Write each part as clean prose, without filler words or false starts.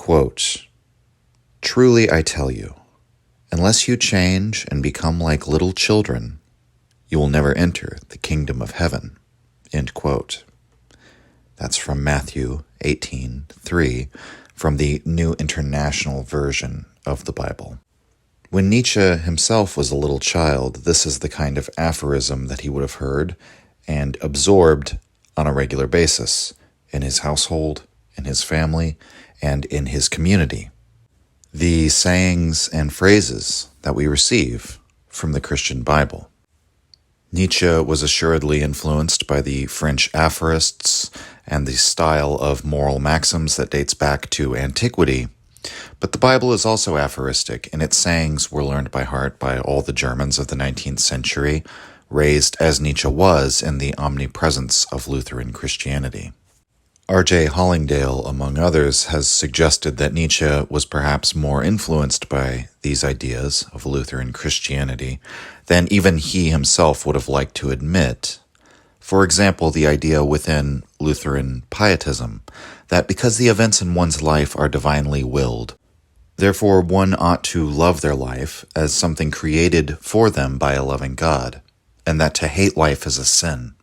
Quote, "Truly I tell you, unless you change and become like little children, you will never enter the kingdom of heaven." End quote. That's from Matthew 18:3, from the New International Version of the Bible. When Nietzsche himself was a little child, this is the kind of aphorism that he would have heard and absorbed on a regular basis in his household, in his family, and in his community. The sayings and phrases that we receive from the Christian Bible. Nietzsche was assuredly influenced by the French aphorists and the style of moral maxims that dates back to antiquity, but the Bible is also aphoristic, and its sayings were learned by heart by all the Germans of the 19th century, raised as Nietzsche was in the omnipresence of Lutheran Christianity. R.J. Hollingdale, among others, has suggested that Nietzsche was perhaps more influenced by these ideas of Lutheran Christianity than even he himself would have liked to admit. For example, the idea within Lutheran pietism that because the events in one's life are divinely willed, therefore one ought to love their life as something created for them by a loving God, and that to hate life is a sin.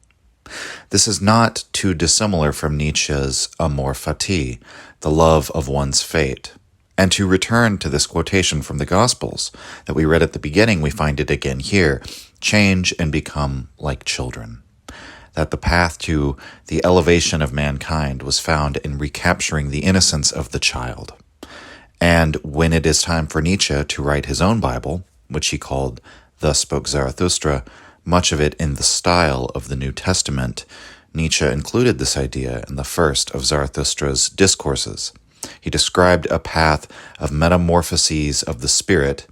This is not too dissimilar from Nietzsche's amor fati, the love of one's fate. And to return to this quotation from the Gospels that we read at the beginning, we find it again here: change and become like children. That the path to the elevation of mankind was found in recapturing the innocence of the child. And when it is time for Nietzsche to write his own Bible, which he called Thus Spoke Zarathustra, much of it in the style of the New Testament, Nietzsche included this idea in the first of Zarathustra's discourses. He described a path of metamorphoses of the spirit,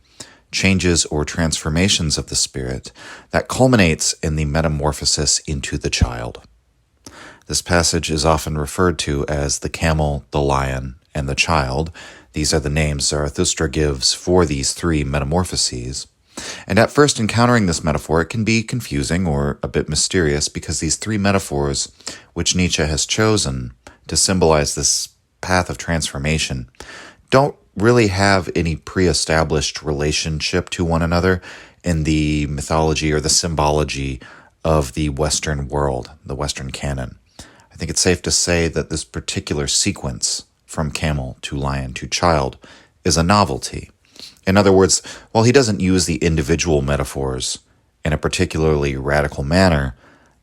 changes or transformations of the spirit, that culminates in the metamorphosis into the child. This passage is often referred to as the camel, the lion, and the child. These are the names Zarathustra gives for these three metamorphoses. And at first encountering this metaphor, it can be confusing or a bit mysterious because these three metaphors, which Nietzsche has chosen to symbolize this path of transformation, don't really have any pre-established relationship to one another in the mythology or the symbology of the Western world, the Western canon. I think it's safe to say that this particular sequence, from camel to lion to child, is a novelty. In other words, while he doesn't use the individual metaphors in a particularly radical manner,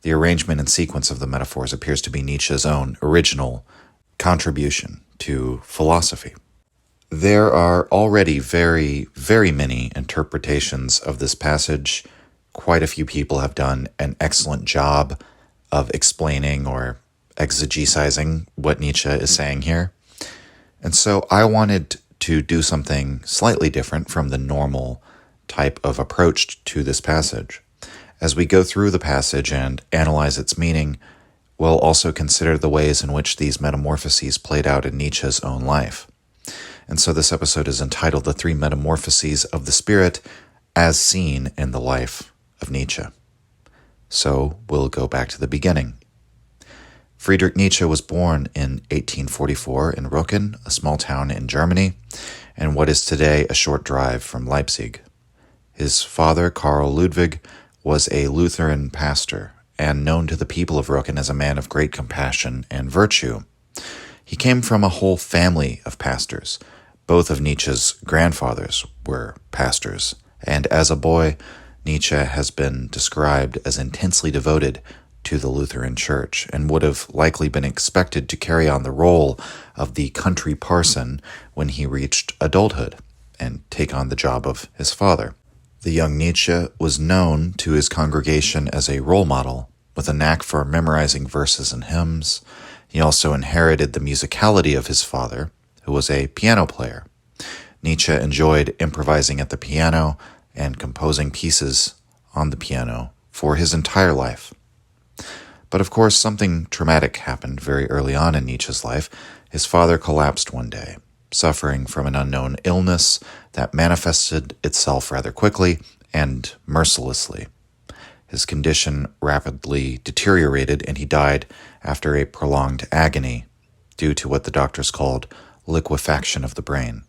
the arrangement and sequence of the metaphors appears to be Nietzsche's own original contribution to philosophy. There are already very, very many interpretations of this passage. Quite a few people have done an excellent job of explaining or exegesizing what Nietzsche is saying here. And so I wanted to do something slightly different from the normal type of approach to this passage. As we go through the passage and analyze its meaning, we'll also consider the ways in which these metamorphoses played out in Nietzsche's own life. And so this episode is entitled The Three Metamorphoses of the Spirit as Seen in the Life of Nietzsche. So we'll go back to the beginning. Friedrich Nietzsche was born in 1844 in Rücken, a small town in Germany, and what is today a short drive from Leipzig. His father, Karl Ludwig, was a Lutheran pastor and known to the people of Rücken as a man of great compassion and virtue. He came from a whole family of pastors. Both of Nietzsche's grandfathers were pastors, and as a boy, Nietzsche has been described as intensely devoted to the Lutheran Church and would have likely been expected to carry on the role of the country parson when he reached adulthood and take on the job of his father. The young Nietzsche was known to his congregation as a role model with a knack for memorizing verses and hymns. He also inherited the musicality of his father, who was a piano player. Nietzsche enjoyed improvising at the piano and composing pieces on the piano for his entire life. But of course, something traumatic happened very early on in Nietzsche's life. His father collapsed one day, suffering from an unknown illness that manifested itself rather quickly and mercilessly. His condition rapidly deteriorated, and he died after a prolonged agony due to what the doctors called liquefaction of the brain.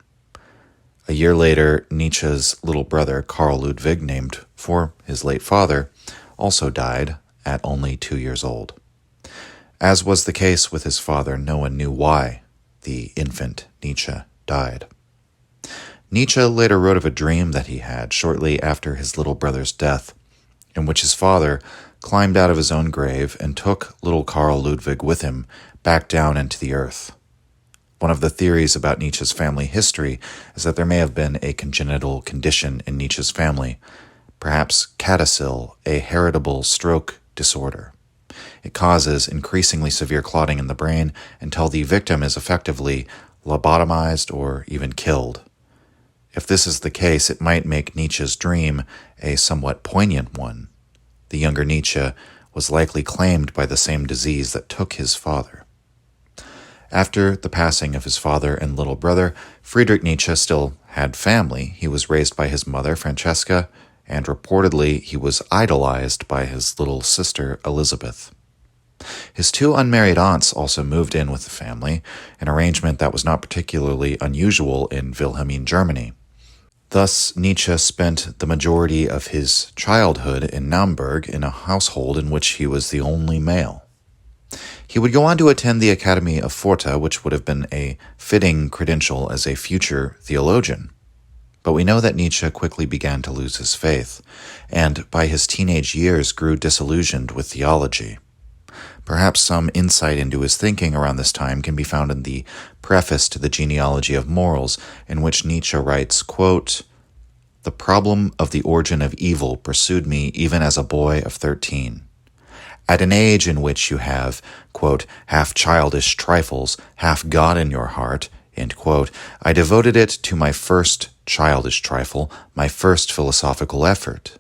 A year later, Nietzsche's little brother, Carl Ludwig, named for his late father, also died at only 2 years old. As was the case with his father, no one knew why the infant Nietzsche died. Nietzsche later wrote of a dream that he had shortly after his little brother's death, in which his father climbed out of his own grave and took little Carl Ludwig with him back down into the earth. One of the theories about Nietzsche's family history is that there may have been a congenital condition in Nietzsche's family, perhaps CADASIL, a heritable stroke disorder. It causes increasingly severe clotting in the brain until the victim is effectively lobotomized or even killed. If this is the case, it might make Nietzsche's dream a somewhat poignant one. The younger Nietzsche was likely claimed by the same disease that took his father. After the passing of his father and little brother, Friedrich Nietzsche still had family. He was raised by his mother, Francesca, and reportedly he was idolized by his little sister, Elizabeth. His 2 unmarried aunts also moved in with the family, an arrangement that was not particularly unusual in Wilhelmine Germany. Thus, Nietzsche spent the majority of his childhood in Naumburg in a household in which he was the only male. He would go on to attend the Academy of Forta, which would have been a fitting credential as a future theologian. But we know that Nietzsche quickly began to lose his faith, and by his teenage years grew disillusioned with theology. Perhaps some insight into his thinking around this time can be found in the preface to the Genealogy of Morals, in which Nietzsche writes, quote, "The problem of the origin of evil pursued me even as a boy of 13. At an age in which you have, quote, half childish trifles, half God in your heart, end quote, I devoted it to my first childish trifle, my first philosophical effort.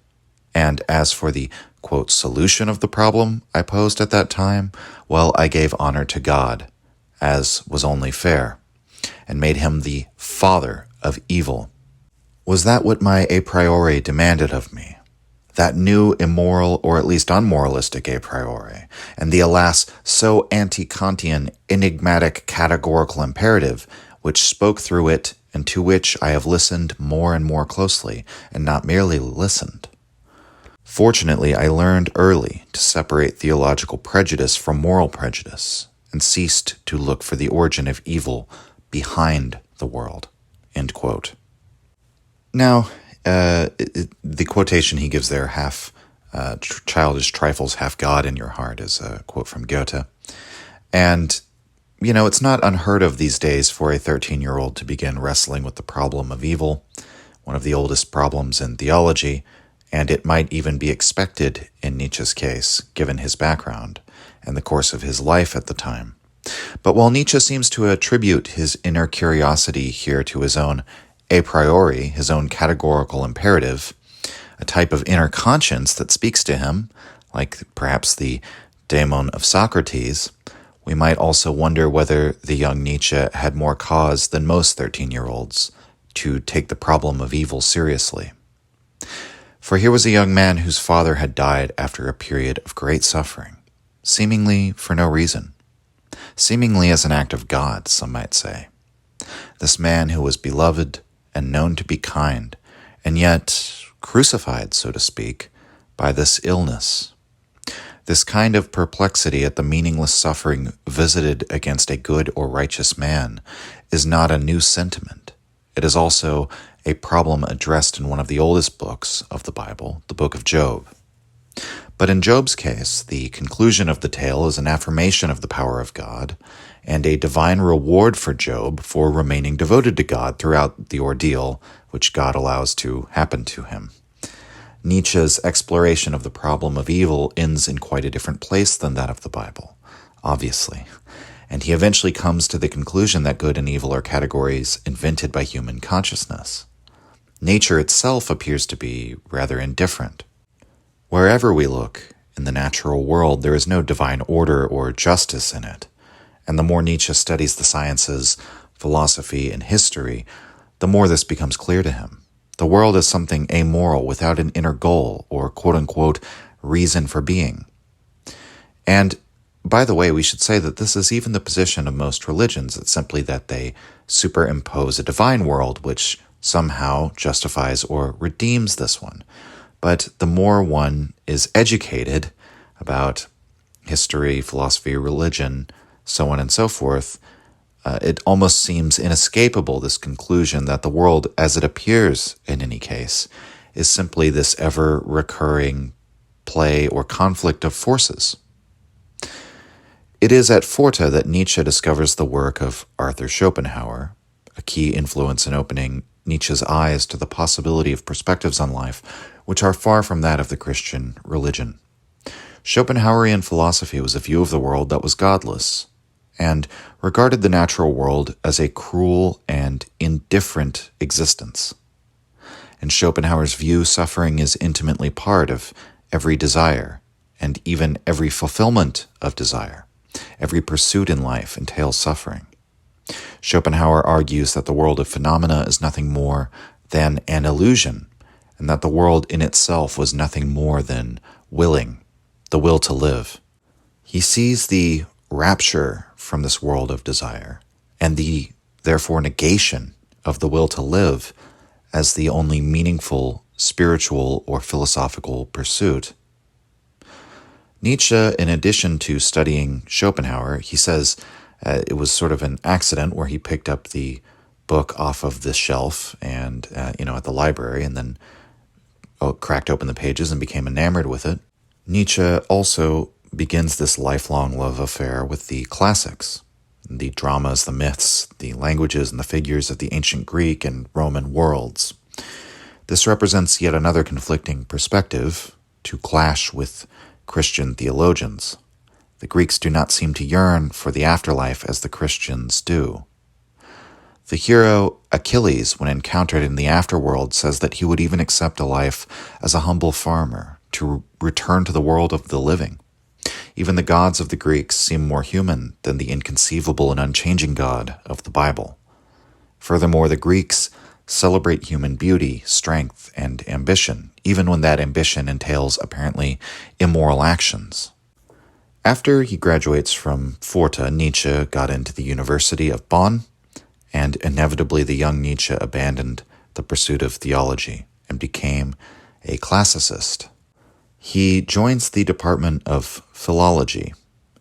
And as for the, quote, solution of the problem I posed at that time, well, I gave honor to God, as was only fair, and made him the father of evil. Was that what my a priori demanded of me? That new immoral or at least unmoralistic a priori, and the alas so anti-Kantian enigmatic categorical imperative which spoke through it and to which I have listened more and more closely, and not merely listened. Fortunately, I learned early to separate theological prejudice from moral prejudice, and ceased to look for the origin of evil behind the world." End quote. Now, the quotation he gives there, half childish trifles, half God in your heart, is a quote from Goethe. And, you know, it's not unheard of these days for a 13-year-old to begin wrestling with the problem of evil, one of the oldest problems in theology, and it might even be expected in Nietzsche's case, given his background and the course of his life at the time. But while Nietzsche seems to attribute his inner curiosity here to his own a priori, his own categorical imperative, a type of inner conscience that speaks to him, like perhaps the daemon of Socrates, we might also wonder whether the young Nietzsche had more cause than most 13-year-olds to take the problem of evil seriously. For here was a young man whose father had died after a period of great suffering, seemingly for no reason, seemingly as an act of God, some might say. This man who was beloved and known to be kind, and yet crucified, so to speak, by this illness. This kind of perplexity at the meaningless suffering visited against a good or righteous man is not a new sentiment. It is also a problem addressed in one of the oldest books of the Bible, the book of Job. But in Job's case, the conclusion of the tale is an affirmation of the power of God and a divine reward for Job for remaining devoted to God throughout the ordeal which God allows to happen to him. Nietzsche's exploration of the problem of evil ends in quite a different place than that of the Bible, obviously, and he eventually comes to the conclusion that good and evil are categories invented by human consciousness. Nature itself appears to be rather indifferent. Wherever we look in the natural world, there is no divine order or justice in it, and the more Nietzsche studies the sciences, philosophy, and history, the more this becomes clear to him. The world is something amoral without an inner goal or quote-unquote reason for being. And by the way, we should say that this is even the position of most religions. It's simply that they superimpose a divine world which somehow justifies or redeems this one. But the more one is educated about history, philosophy, religion, so on and so forth, it almost seems inescapable, this conclusion that the world, as it appears in any case, is simply this ever-recurring play or conflict of forces. It is at Forte that Nietzsche discovers the work of Arthur Schopenhauer, a key influence in opening Nietzsche's eyes to the possibility of perspectives on life which are far from that of the Christian religion. Schopenhauerian philosophy was a view of the world that was godless, and regarded the natural world as a cruel and indifferent existence. In Schopenhauer's view, suffering is intimately part of every desire, and even every fulfillment of desire. Every pursuit in life entails suffering. Schopenhauer argues that the world of phenomena is nothing more than an illusion, and that the world in itself was nothing more than willing, the will to live. He sees the rapture from this world of desire, and the, therefore, negation of the will to live as the only meaningful spiritual or philosophical pursuit. Nietzsche, in addition to studying Schopenhauer, he says it was sort of an accident where he picked up the book off of the shelf and, at the library, and then cracked open the pages and became enamored with it. Nietzsche also begins this lifelong love affair with the classics, the dramas, the myths, the languages, and the figures of the ancient Greek and Roman worlds. This represents yet another conflicting perspective to clash with Christian theologians. The Greeks do not seem to yearn for the afterlife as the Christians do. The hero Achilles, when encountered in the afterworld, says that he would even accept a life as a humble farmer to return to the world of the living. Even the gods of the Greeks seem more human than the inconceivable and unchanging God of the Bible. Furthermore, the Greeks celebrate human beauty, strength, and ambition, even when that ambition entails apparently immoral actions. After he graduates from Forte, Nietzsche got into the University of Bonn, and inevitably the young Nietzsche abandoned the pursuit of theology and became a classicist. He joins the Department of Philology,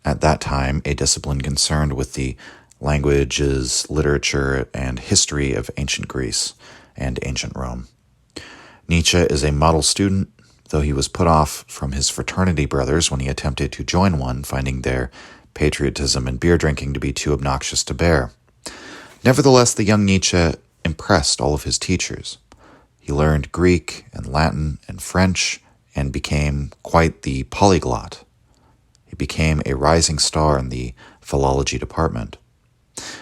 at that time a discipline concerned with the languages, literature, and history of ancient Greece and ancient Rome. Nietzsche is a model student, though he was put off from his fraternity brothers when he attempted to join one, finding their patriotism and beer drinking to be too obnoxious to bear. Nevertheless, the young Nietzsche impressed all of his teachers. He learned Greek and Latin and French, and became quite the polyglot. He became a rising star in the philology department.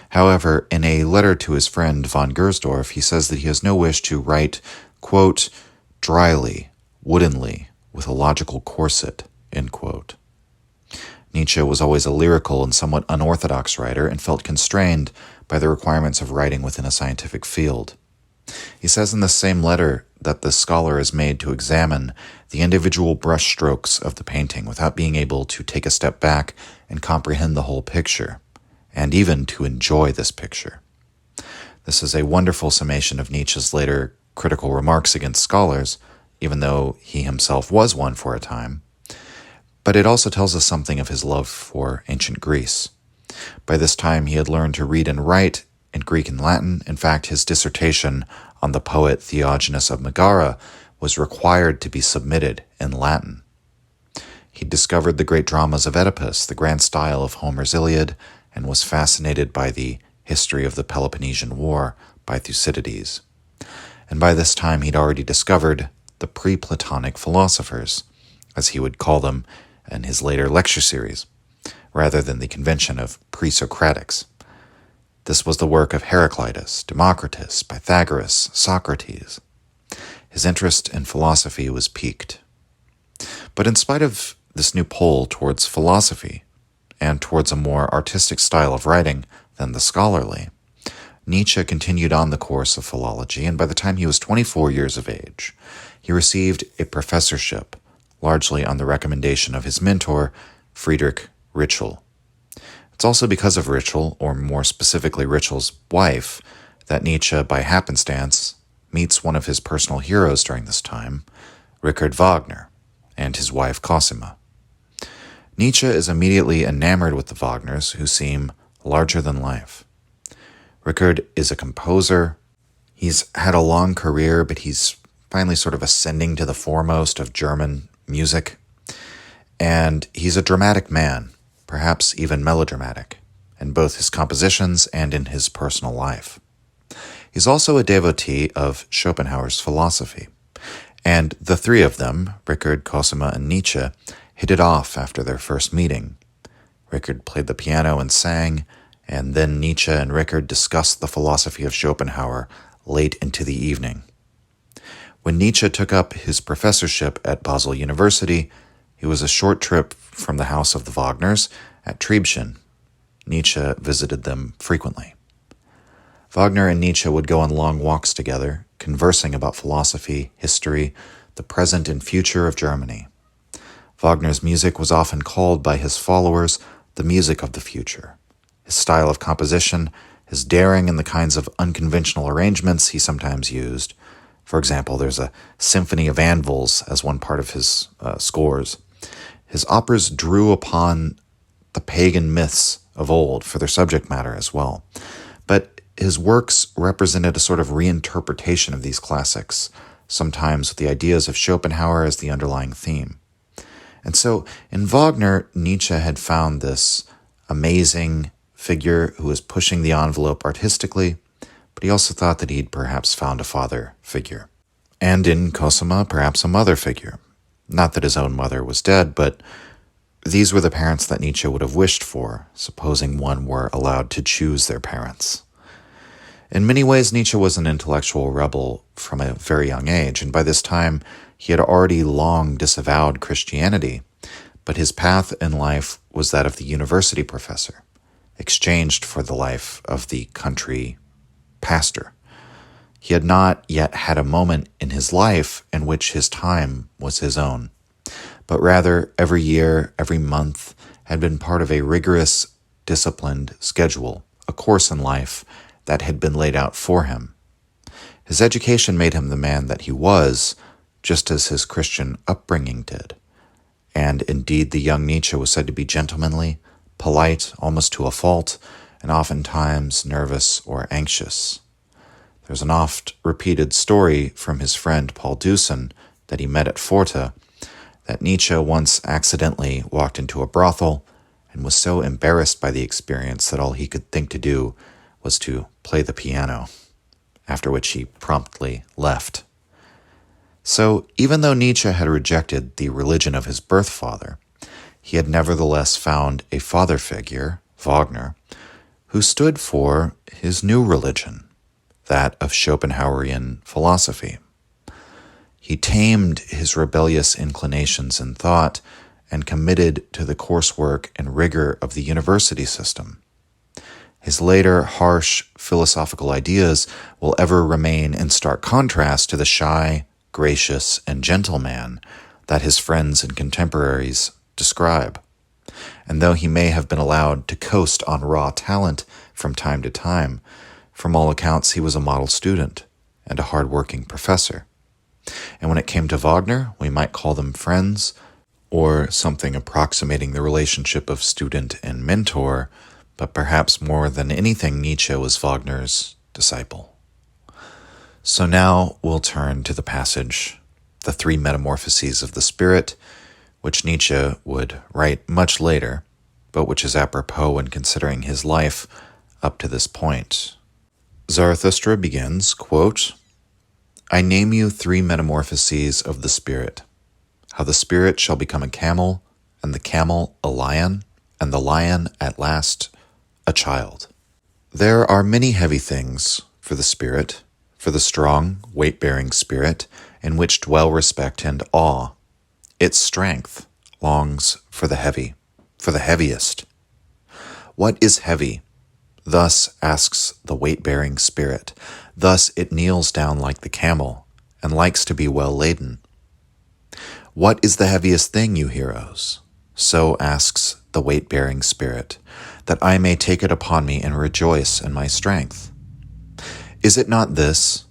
However, in a letter to his friend von Gersdorff, he says that he has no wish to write, quote, dryly, woodenly, with a logical corset, end quote. Nietzsche was always a lyrical and somewhat unorthodox writer and felt constrained by the requirements of writing within a scientific field. He says in the same letter that the scholar is made to examine the individual brushstrokes of the painting without being able to take a step back and comprehend the whole picture, and even to enjoy this picture. This is a wonderful summation of Nietzsche's later critical remarks against scholars, even though he himself was one for a time. But it also tells us something of his love for ancient Greece. By this time, he had learned to read and write in Greek and Latin. In fact, his dissertation on the poet Theognis of Megara was required to be submitted in Latin. He discovered the great dramas of Oedipus, the grand style of Homer's Iliad, and was fascinated by the history of the Peloponnesian War by Thucydides. And by this time, he'd already discovered the pre-Platonic philosophers, as he would call them in his later lecture series, rather than the convention of pre-Socratics. This was the work of Heraclitus, Democritus, Pythagoras, Socrates. His interest in philosophy was piqued. But in spite of this new pull towards philosophy and towards a more artistic style of writing than the scholarly, Nietzsche continued on the course of philology, and by the time he was 24 years of age, he received a professorship, largely on the recommendation of his mentor, Friedrich Ritschl. It's also because of Ritschl, or more specifically Ritschl's wife, that Nietzsche, by happenstance, meets one of his personal heroes during this time, Richard Wagner, and his wife Cosima. Nietzsche is immediately enamored with the Wagners, who seem larger than life. Richard is a composer. He's had a long career, but he's finally sort of ascending to the foremost of German music. And he's a dramatic man, perhaps even melodramatic, in both his compositions and in his personal life. He's also a devotee of Schopenhauer's philosophy, and the three of them, Richard, Cosima, and Nietzsche, hit it off after their first meeting. Richard played the piano and sang, and then Nietzsche and Richard discussed the philosophy of Schopenhauer late into the evening. When Nietzsche took up his professorship at Basel University, it was a short trip from the house of the Wagners at Triebschen. Nietzsche visited them frequently. Wagner and Nietzsche would go on long walks together, conversing about philosophy, history, the present and future of Germany. Wagner's music was often called by his followers the music of the future. His style of composition, his daring in the kinds of unconventional arrangements he sometimes used. For example, there's a symphony of anvils as one part of his scores. His operas drew upon the pagan myths of old for their subject matter as well. But his works represented a sort of reinterpretation of these classics, sometimes with the ideas of Schopenhauer as the underlying theme. And so in Wagner, Nietzsche had found this amazing figure who was pushing the envelope artistically, but he also thought that he'd perhaps found a father figure. And in Cosima, perhaps a mother figure. Not that his own mother was dead, but these were the parents that Nietzsche would have wished for, supposing one were allowed to choose their parents. In many ways, Nietzsche was an intellectual rebel from a very young age, and by this time, he had already long disavowed Christianity, but his path in life was that of the university professor, exchanged for the life of the country pastor. He had not yet had a moment in his life in which his time was his own, but rather every year, every month, had been part of a rigorous, disciplined schedule, a course in life that had been laid out for him. His education made him the man that he was, just as his Christian upbringing did. And indeed, the young Nietzsche was said to be gentlemanly, polite, almost to a fault, and oftentimes nervous or anxious. There's an oft-repeated story from his friend Paul Deussen that he met at Forte, that Nietzsche once accidentally walked into a brothel and was so embarrassed by the experience that all he could think to do was to play the piano, after which he promptly left. So even though Nietzsche had rejected the religion of his birth father, he had nevertheless found a father figure, Wagner, who stood for his new religion, that of Schopenhauerian philosophy. He tamed his rebellious inclinations in thought and committed to the coursework and rigor of the university system. His later harsh philosophical ideas will ever remain in stark contrast to the shy, gracious, and gentle man that his friends and contemporaries describe. And though he may have been allowed to coast on raw talent from time to time, from all accounts he was a model student and a hard-working professor. And when it came to Wagner, we might call them friends, or something approximating the relationship of student and mentor, but perhaps more than anything, Nietzsche was Wagner's disciple. So now we'll turn to the passage, the Three Metamorphoses of the Spirit, which Nietzsche would write much later, but which is apropos when considering his life up to this point. Zarathustra begins, quote, I name you three metamorphoses of the spirit, how the spirit shall become a camel, and the camel a lion, and the lion at last a child. There are many heavy things for the spirit, for the strong, weight-bearing spirit, in which dwell respect and awe. Its strength longs for the heavy, for the heaviest. What is heavy? Thus asks the weight-bearing spirit. Thus it kneels down like the camel, and likes to be well laden. What is the heaviest thing, you heroes? So asks the weight-bearing spirit, that I may take it upon me and rejoice in my strength? Is it not this,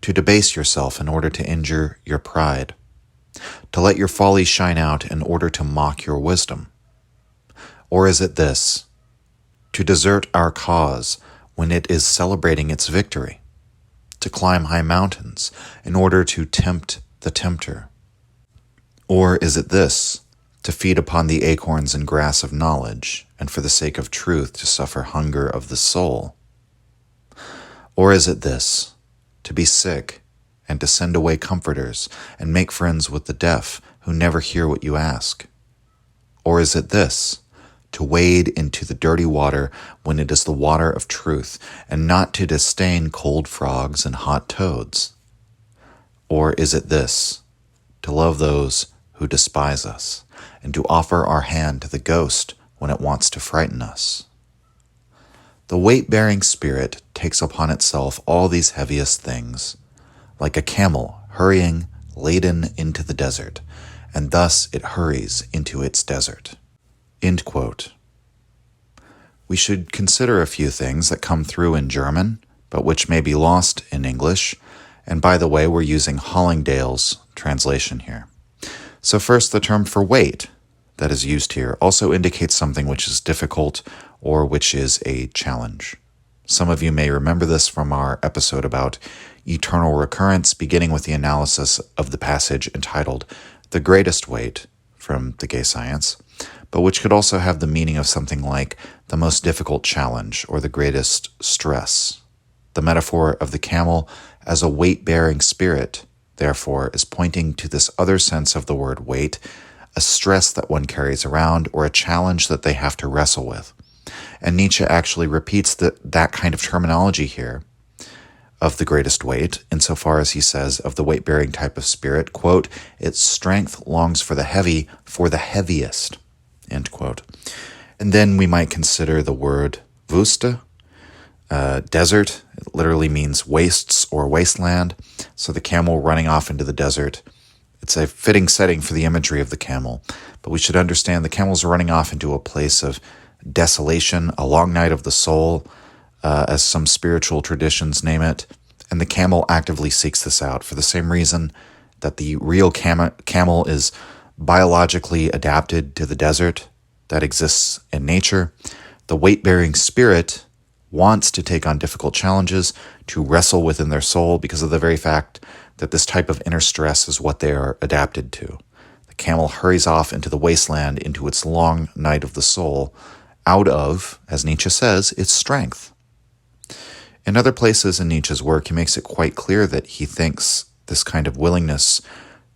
to debase yourself in order to injure your pride, to let your folly shine out in order to mock your wisdom? Or is it this, to desert our cause when it is celebrating its victory, to climb high mountains in order to tempt the tempter? Or is it this, to feed upon the acorns and grass of knowledge, and for the sake of truth to suffer hunger of the soul? Or is it this, to be sick and to send away comforters and make friends with the deaf who never hear what you ask? Or is it this, to wade into the dirty water when it is the water of truth, and not to disdain cold frogs and hot toads? Or is it this, to love those who despise us, and to offer our hand to the ghost when it wants to frighten us? The weight-bearing spirit takes upon itself all these heaviest things, like a camel hurrying laden into the desert, and thus it hurries into its desert. End quote. We should consider a few things that come through in German, but which may be lost in English. And by the way, we're using Hollingdale's translation here. So first, the term for weight that is used here also indicates something which is difficult or which is a challenge. Some of you may remember this from our episode about eternal recurrence, beginning with the analysis of the passage entitled The Greatest Weight from the Gay Science, but which could also have the meaning of something like the most difficult challenge or the greatest stress. The metaphor of the camel as a weight-bearing spirit, therefore, is pointing to this other sense of the word weight, a stress that one carries around or a challenge that they have to wrestle with. And Nietzsche actually repeats that kind of terminology here of the greatest weight, insofar as he says of the weight-bearing type of spirit, quote, its strength longs for the heavy, for the heaviest, end quote. And then we might consider the word Wüste, desert. It literally means wastes or wasteland. So the camel running off into the desert. It's a fitting setting for the imagery of the camel. But we should understand the camels are running off into a place of desolation, a long night of the soul, as some spiritual traditions name it. And the camel actively seeks this out for the same reason that the real camel is biologically adapted to the desert that exists in nature. The weight-bearing spirit wants to take on difficult challenges, to wrestle within their soul because of the very fact that this type of inner stress is what they are adapted to. The camel hurries off into the wasteland, into its long night of the soul, out of, as Nietzsche says, its strength. In other places in Nietzsche's work, he makes it quite clear that he thinks this kind of willingness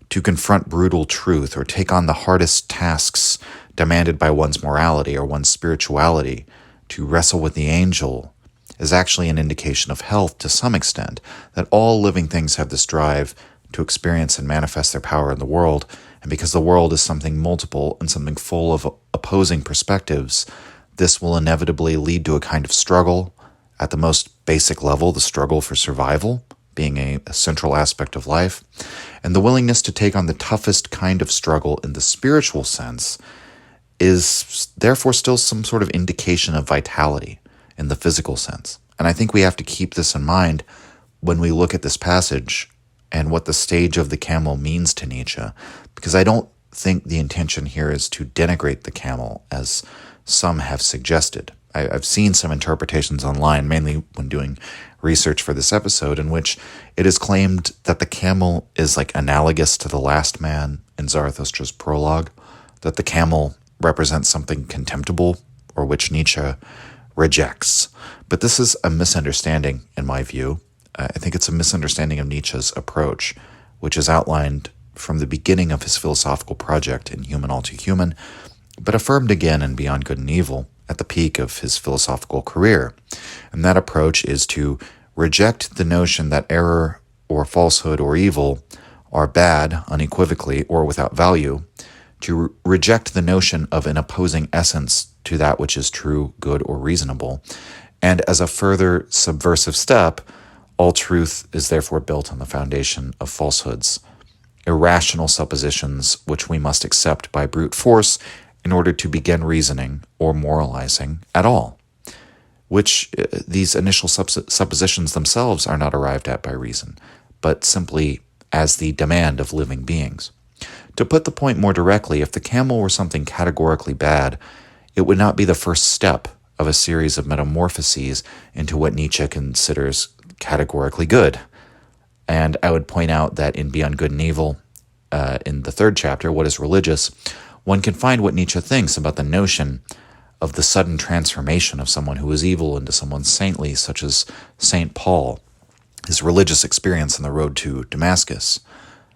to confront brutal truth or take on the hardest tasks demanded by one's morality or one's spirituality, to wrestle with the angel, is actually an indication of health to some extent, that all living things have this drive to experience and manifest their power in the world, and because the world is something multiple and something full of opposing perspectives, this will inevitably lead to a kind of struggle. At the most basic level, the struggle for survival being a central aspect of life, and the willingness to take on the toughest kind of struggle in the spiritual sense is therefore still some sort of indication of vitality in the physical sense. And I think we have to keep this in mind when we look at this passage and what the stage of the camel means to Nietzsche, because I don't think the intention here is to denigrate the camel, as some have suggested. I've seen some interpretations online, mainly when doing research for this episode, in which it is claimed that the camel is like analogous to the last man in Zarathustra's prologue, that the camel represents something contemptible or which Nietzsche rejects. But this is a misunderstanding, in my view. I think it's a misunderstanding of Nietzsche's approach, which is outlined from the beginning of his philosophical project in Human All Too Human, but affirmed again in Beyond Good and Evil at the peak of his philosophical career. And that approach is to reject the notion that error or falsehood or evil are bad unequivocally or without value, to reject the notion of an opposing essence to that which is true, good, or reasonable. And as a further subversive step, all truth is therefore built on the foundation of falsehoods, irrational suppositions which we must accept by brute force in order to begin reasoning or moralizing at all, which these initial suppositions themselves are not arrived at by reason, but simply as the demand of living beings. To put the point more directly, if the camel were something categorically bad, it would not be the first step of a series of metamorphoses into what Nietzsche considers categorically good. And I would point out that in Beyond Good and Evil, in the third chapter, What is Religious?, one can find what Nietzsche thinks about the notion of the sudden transformation of someone who is evil into someone saintly, such as St. Paul, his religious experience on the road to Damascus.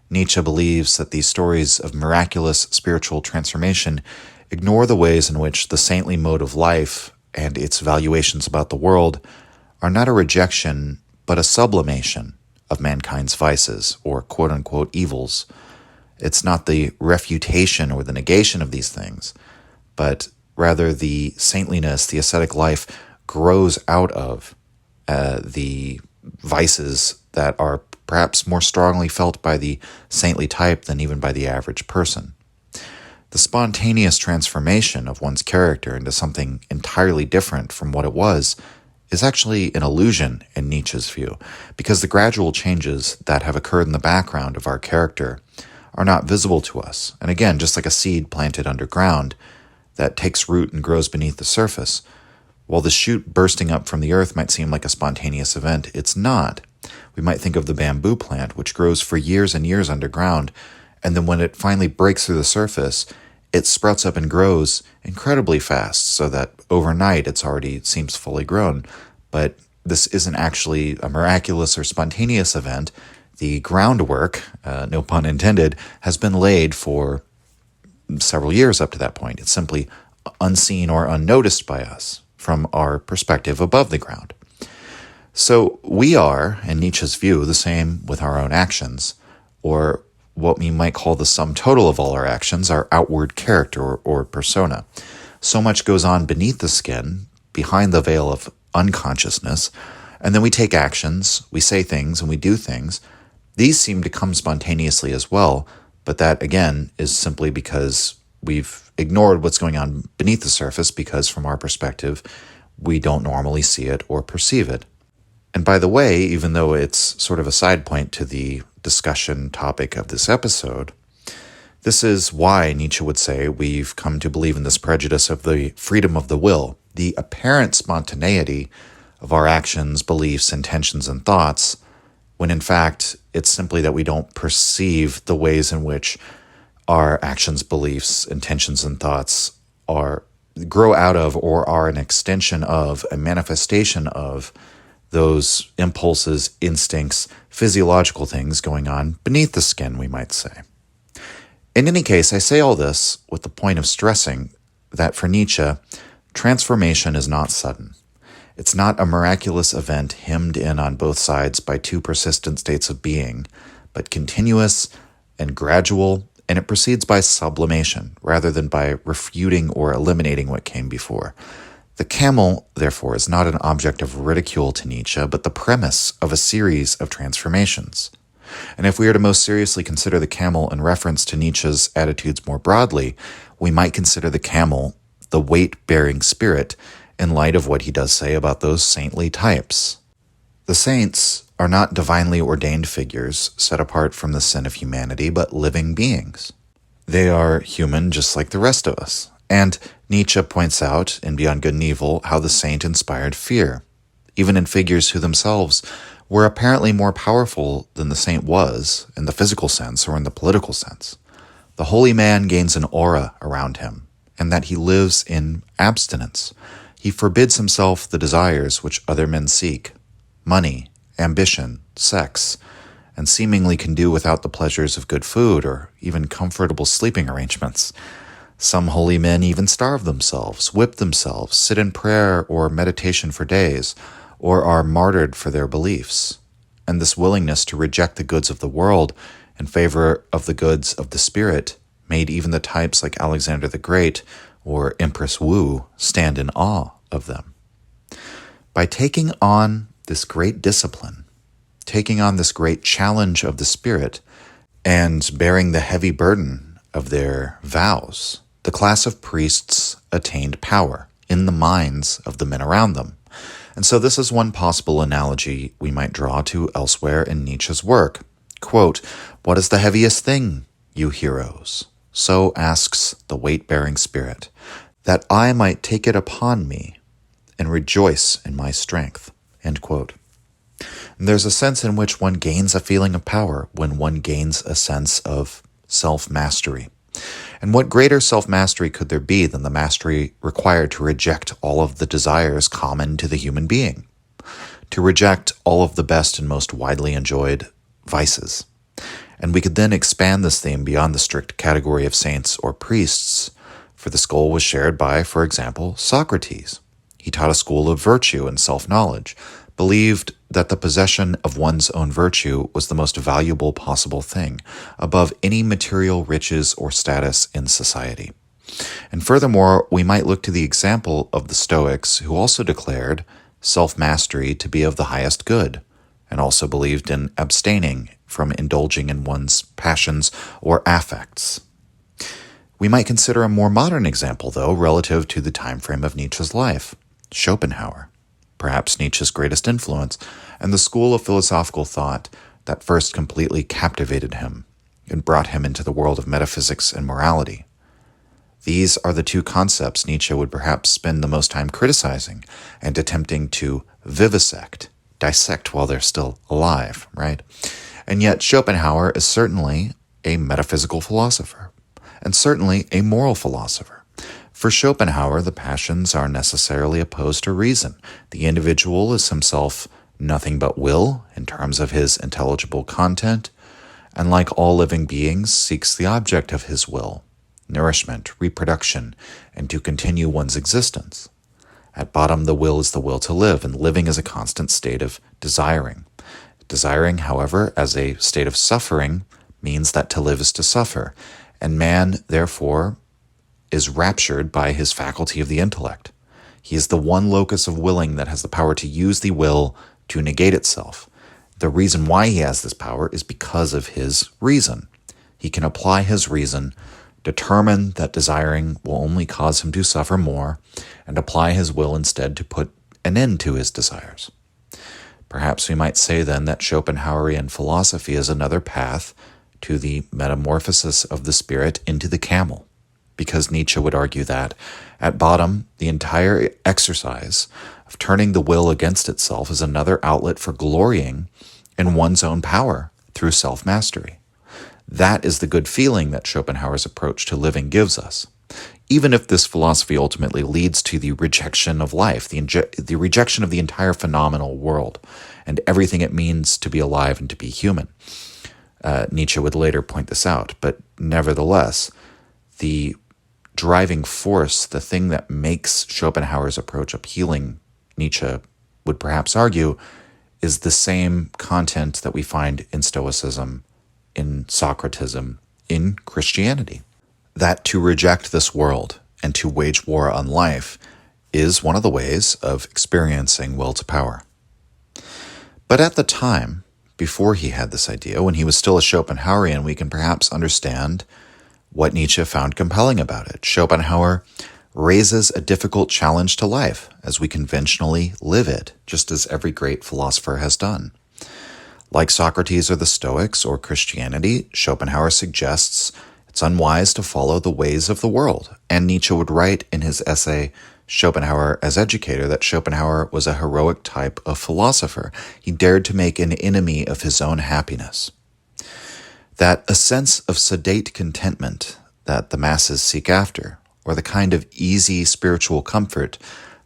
Nietzsche believes that these stories of miraculous spiritual transformation ignore the ways in which the saintly mode of life and its valuations about the world are not a rejection, but a sublimation of mankind's vices, or quote-unquote evils. It's not the refutation or the negation of these things, but rather the saintliness, the ascetic life, grows out of the vices that are perhaps more strongly felt by the saintly type than even by the average person. The spontaneous transformation of one's character into something entirely different from what it was is actually an illusion in Nietzsche's view, because the gradual changes that have occurred in the background of our character are not visible to us. And again, just like a seed planted underground that takes root and grows beneath the surface, while the shoot bursting up from the earth might seem like a spontaneous event, it's not. We might think of the bamboo plant, which grows for years and years underground, and then when it finally breaks through the surface, it sprouts up and grows incredibly fast, so that overnight it seems fully grown. But this isn't actually a miraculous or spontaneous event. The groundwork, no pun intended, has been laid for several years up to that point. It's simply unseen or unnoticed by us from our perspective above the ground. So we are, in Nietzsche's view, the same with our own actions, or what we might call the sum total of all our actions, our outward character or persona. So much goes on beneath the skin, behind the veil of unconsciousness, and then we take actions, we say things, and we do things. These seem to come spontaneously as well, but that, again, is simply because we've ignored what's going on beneath the surface, because from our perspective, we don't normally see it or perceive it. And by the way, even though it's sort of a side point to the discussion topic of this episode, this is why Nietzsche would say we've come to believe in this prejudice of the freedom of the will, the apparent spontaneity of our actions, beliefs, intentions, and thoughts, when in fact it's simply that we don't perceive the ways in which our actions, beliefs, intentions, and thoughts grow out of or are an extension of, a manifestation of those impulses, instincts, physiological things going on beneath the skin, we might say. In any case, I say all this with the point of stressing that for Nietzsche, transformation is not sudden. It's not a miraculous event hemmed in on both sides by two persistent states of being, but continuous and gradual, and it proceeds by sublimation rather than by refuting or eliminating what came before. The camel, therefore, is not an object of ridicule to Nietzsche, but the premise of a series of transformations. And if we are to most seriously consider the camel in reference to Nietzsche's attitudes more broadly, we might consider the camel the weight-bearing spirit in light of what he does say about those saintly types. The saints are not divinely ordained figures set apart from the sin of humanity, but living beings. They are human just like the rest of us. And Nietzsche points out in Beyond Good and Evil how the saint inspired fear, even in figures who themselves were apparently more powerful than the saint was in the physical sense or in the political sense. The holy man gains an aura around him, and that he lives in abstinence. He forbids himself the desires which other men seek, money, ambition, sex, and seemingly can do without the pleasures of good food or even comfortable sleeping arrangements. Some holy men even starve themselves, whip themselves, sit in prayer or meditation for days, or are martyred for their beliefs. And this willingness to reject the goods of the world in favor of the goods of the spirit made even the types like Alexander the Great or Empress Wu stand in awe of them. By taking on this great discipline, taking on this great challenge of the spirit, and bearing the heavy burden of their vows, the class of priests attained power in the minds of the men around them. And so this is one possible analogy we might draw to elsewhere in Nietzsche's work. Quote, "What is the heaviest thing, you heroes? So asks the weight-bearing spirit, that I might take it upon me and rejoice in my strength." End quote. And there's a sense in which one gains a feeling of power when one gains a sense of self-mastery. And what greater self-mastery could there be than the mastery required to reject all of the desires common to the human being? To reject all of the best and most widely enjoyed vices. And we could then expand this theme beyond the strict category of saints or priests, for this goal was shared by, for example, Socrates. He taught a school of virtue and self-knowledge, believed that the possession of one's own virtue was the most valuable possible thing, above any material riches or status in society. And furthermore, we might look to the example of the Stoics, who also declared self-mastery to be of the highest good, and also believed in abstaining from indulging in one's passions or affects. We might consider a more modern example, though, relative to the time frame of Nietzsche's life, Schopenhauer, perhaps Nietzsche's greatest influence, and the school of philosophical thought that first completely captivated him and brought him into the world of metaphysics and morality. These are the two concepts Nietzsche would perhaps spend the most time criticizing and attempting to vivisect, dissect while they're still alive, right? And yet Schopenhauer is certainly a metaphysical philosopher, and certainly a moral philosopher. For Schopenhauer, the passions are necessarily opposed to reason. The individual is himself nothing but will in terms of his intelligible content, and like all living beings, seeks the object of his will, nourishment, reproduction, and to continue one's existence. At bottom, the will is the will to live, and living is a constant state of desiring. Desiring, however, as a state of suffering, means that to live is to suffer, and man, therefore, is raptured by his faculty of the intellect. He is the one locus of willing that has the power to use the will to negate itself. The reason why he has this power is because of his reason. He can apply his reason, determine that desiring will only cause him to suffer more, and apply his will instead to put an end to his desires. Perhaps we might say then that Schopenhauerian philosophy is another path to the metamorphosis of the spirit into the camel, because Nietzsche would argue that, at bottom, the entire exercise of turning the will against itself is another outlet for glorying in one's own power through self-mastery. That is the good feeling that Schopenhauer's approach to living gives us, even if this philosophy ultimately leads to the rejection of life, the rejection of the entire phenomenal world, and everything it means to be alive and to be human. Nietzsche would later point this out, but nevertheless, the driving force, the thing that makes Schopenhauer's approach appealing, Nietzsche would perhaps argue, is the same content that we find in Stoicism, in Socratism, in Christianity. That to reject this world and to wage war on life is one of the ways of experiencing will to power. But at the time, before he had this idea, when he was still a Schopenhauerian, we can perhaps understand what Nietzsche found compelling about it. Schopenhauer raises a difficult challenge to life as we conventionally live it, just as every great philosopher has done. Like Socrates or the Stoics or Christianity, Schopenhauer suggests it's unwise to follow the ways of the world. And Nietzsche would write in his essay, Schopenhauer as Educator, that Schopenhauer was a heroic type of philosopher. He dared to make an enemy of his own happiness. That a sense of sedate contentment that the masses seek after, or the kind of easy spiritual comfort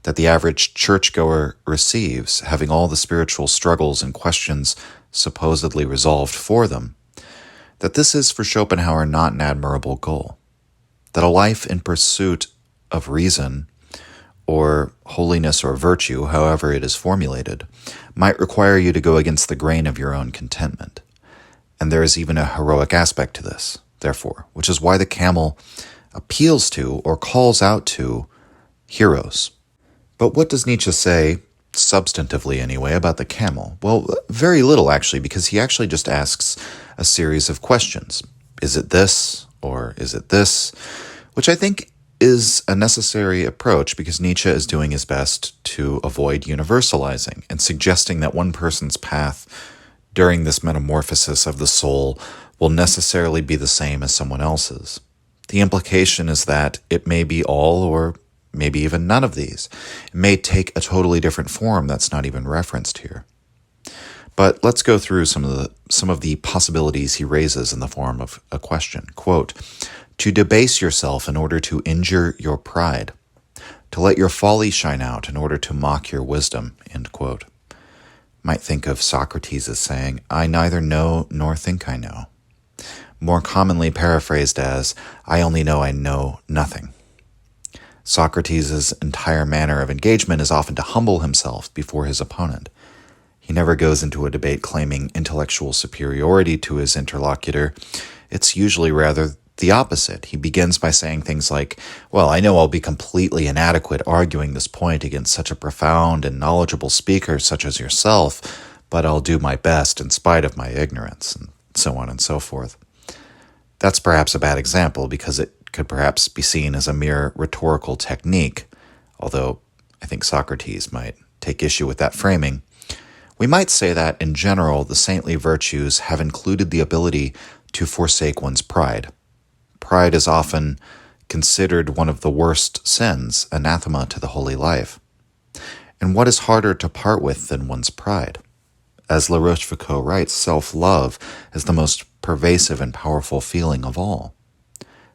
that the average churchgoer receives, having all the spiritual struggles and questions supposedly resolved for them, that this is for Schopenhauer not an admirable goal. That a life in pursuit of reason or holiness or virtue, however it is formulated, might require you to go against the grain of your own contentment. And there is even a heroic aspect to this, therefore, which is why the camel appeals to or calls out to heroes. But what does Nietzsche say, substantively anyway, about the camel? Well, very little actually, because he actually just asks a series of questions. Is it this, or is it this? Which I think is a necessary approach because Nietzsche is doing his best to avoid universalizing and suggesting that one person's path during this metamorphosis of the soul will necessarily be the same as someone else's. The implication is that it may be all or maybe even none of these. It may take a totally different form that's not even referenced here. But let's go through some of the possibilities he raises in the form of a question. Quote, to debase yourself in order to injure your pride, to let your folly shine out in order to mock your wisdom, end quote. Might think of Socrates as saying, I neither know nor think I know. More commonly paraphrased as, I only know I know nothing. Socrates' entire manner of engagement is often to humble himself before his opponent. He never goes into a debate claiming intellectual superiority to his interlocutor. It's usually rather the opposite. He begins by saying things like, well, I know I'll be completely inadequate arguing this point against such a profound and knowledgeable speaker such as yourself, but I'll do my best in spite of my ignorance, and so on and so forth. That's perhaps a bad example because it could perhaps be seen as a mere rhetorical technique, although I think Socrates might take issue with that framing. We might say that, in general, the saintly virtues have included the ability to forsake one's pride. Pride is often considered one of the worst sins, anathema to the holy life. And what is harder to part with than one's pride? As La Rochefoucauld writes, self-love is the most pervasive and powerful feeling of all.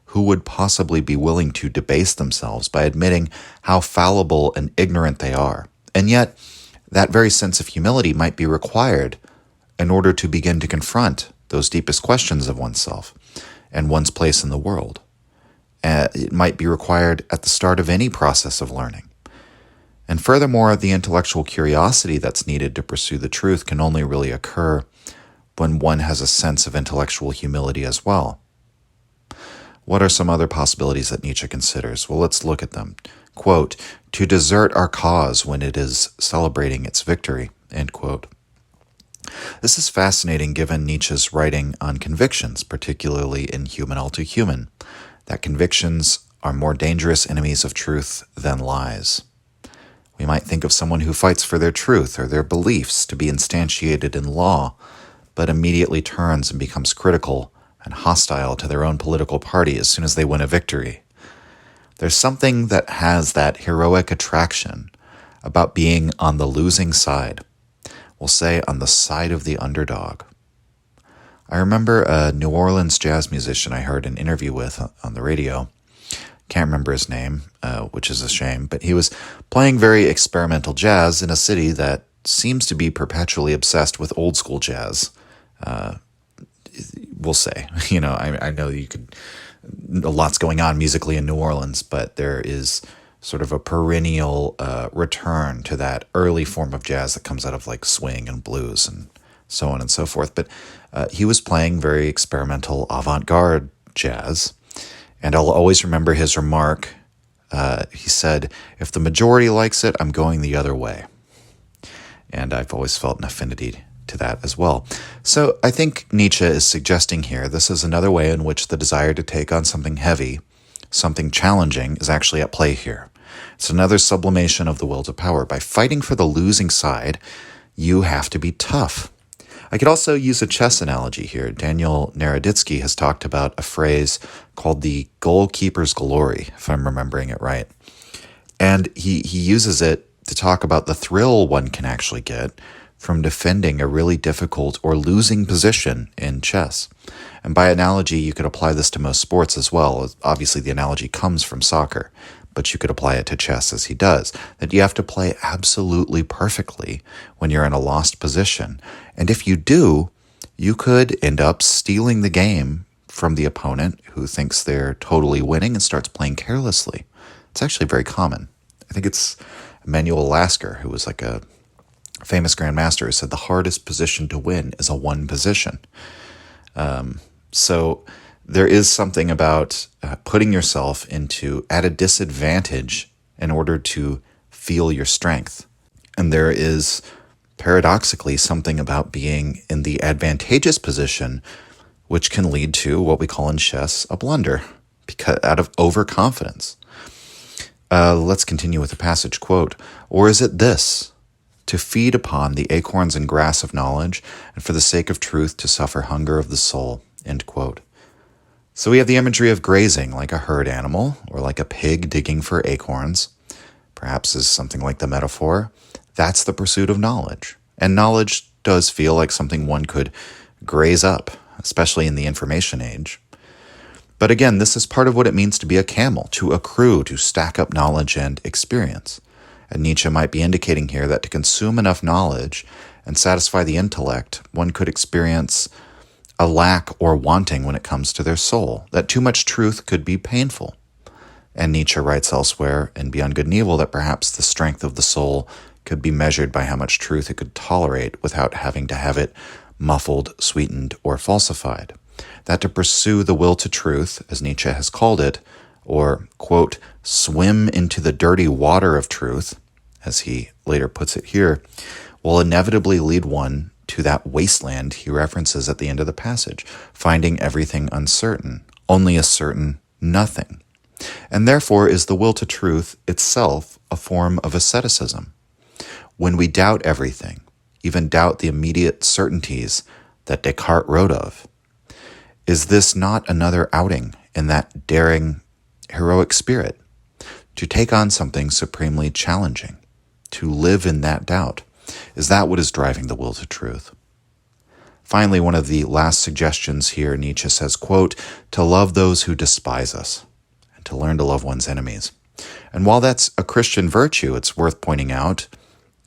Who would possibly be willing to debase themselves by admitting how fallible and ignorant they are? And yet, that very sense of humility might be required in order to begin to confront those deepest questions of oneself and one's place in the world. It might be required at the start of any process of learning. And furthermore, the intellectual curiosity that's needed to pursue the truth can only really occur when one has a sense of intellectual humility as well. What are some other possibilities that Nietzsche considers? Well, let's look at them. Quote, to desert our cause when it is celebrating its victory, end quote. This is fascinating given Nietzsche's writing on convictions, particularly in Human All Too Human, that convictions are more dangerous enemies of truth than lies. We might think of someone who fights for their truth or their beliefs to be instantiated in law, but immediately turns and becomes critical and hostile to their own political party as soon as they win a victory. There's something that has that heroic attraction about being on the losing side. We'll say on the side of the underdog. I remember a New Orleans jazz musician I heard an interview with on the radio. Can't remember his name, which is a shame, but he was playing very experimental jazz in a city that seems to be perpetually obsessed with old school jazz. We'll say, I know a lot's going on musically in New Orleans, but there is sort of a perennial return to that early form of jazz that comes out of like swing and blues and so on and so forth. But he was playing very experimental avant-garde jazz. And I'll always remember his remark. He said, if the majority likes it, I'm going the other way. And I've always felt an affinity to that as well. So I think Nietzsche is suggesting here this is another way in which the desire to take on something heavy, something challenging, is actually at play here. It's another sublimation of the will to power. By fighting for the losing side, you have to be tough. I could also use a chess analogy here. Daniel Naroditsky has talked about a phrase called the goalkeeper's glory, if I'm remembering it right. And he uses it to talk about the thrill one can actually get from defending a really difficult or losing position in chess. And by analogy, you could apply this to most sports as well. Obviously, the analogy comes from soccer, but you could apply it to chess as he does, that you have to play absolutely perfectly when you're in a lost position. And if you do, you could end up stealing the game from the opponent who thinks they're totally winning and starts playing carelessly. It's actually very common. I think it's Emanuel Lasker, who was like a famous grandmaster, who said the hardest position to win is a one position. So there is something about putting yourself at a disadvantage in order to feel your strength. And there is paradoxically something about being in the advantageous position, which can lead to what we call in chess a blunder, because out of overconfidence. Let's continue with the passage quote. Or is it this? To feed upon the acorns and grass of knowledge, and for the sake of truth to suffer hunger of the soul. End quote. So we have the imagery of grazing like a herd animal, or like a pig digging for acorns. Perhaps as something like the metaphor. That's the pursuit of knowledge. And knowledge does feel like something one could graze up, especially in the information age. But again, this is part of what it means to be a camel, to accrue, to stack up knowledge and experience. And Nietzsche might be indicating here that to consume enough knowledge and satisfy the intellect, one could experience a lack or wanting when it comes to their soul, that too much truth could be painful. And Nietzsche writes elsewhere in Beyond Good and Evil that perhaps the strength of the soul could be measured by how much truth it could tolerate without having to have it muffled, sweetened, or falsified. That to pursue the will to truth, as Nietzsche has called it, or, quote, swim into the dirty water of truth, as he later puts it here, will inevitably lead one to that wasteland he references at the end of the passage, finding everything uncertain, only a certain nothing. And therefore is the will to truth itself a form of asceticism. When we doubt everything, even doubt the immediate certainties that Descartes wrote of, is this not another outing in that daring, heroic spirit? To take on something supremely challenging, to live in that doubt, is that what is driving the will to truth? Finally, one of the last suggestions here, Nietzsche says, quote, to love those who despise us, and to learn to love one's enemies. And while that's a Christian virtue, it's worth pointing out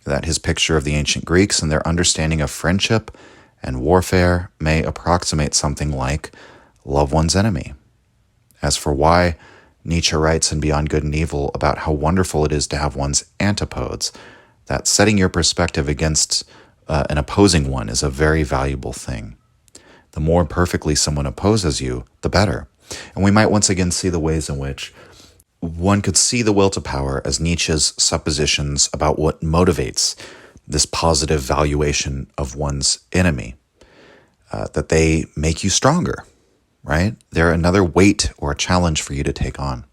that his picture of the ancient Greeks and their understanding of friendship and warfare may approximate something like love one's enemy. As for why, Nietzsche writes in Beyond Good and Evil about how wonderful it is to have one's antipodes, that setting your perspective against an opposing one is a very valuable thing. The more perfectly someone opposes you, the better. And we might once again see the ways in which one could see the will to power as Nietzsche's suppositions about what motivates this positive valuation of one's enemy, that they make you stronger, right? They're another weight or a challenge for you to take on.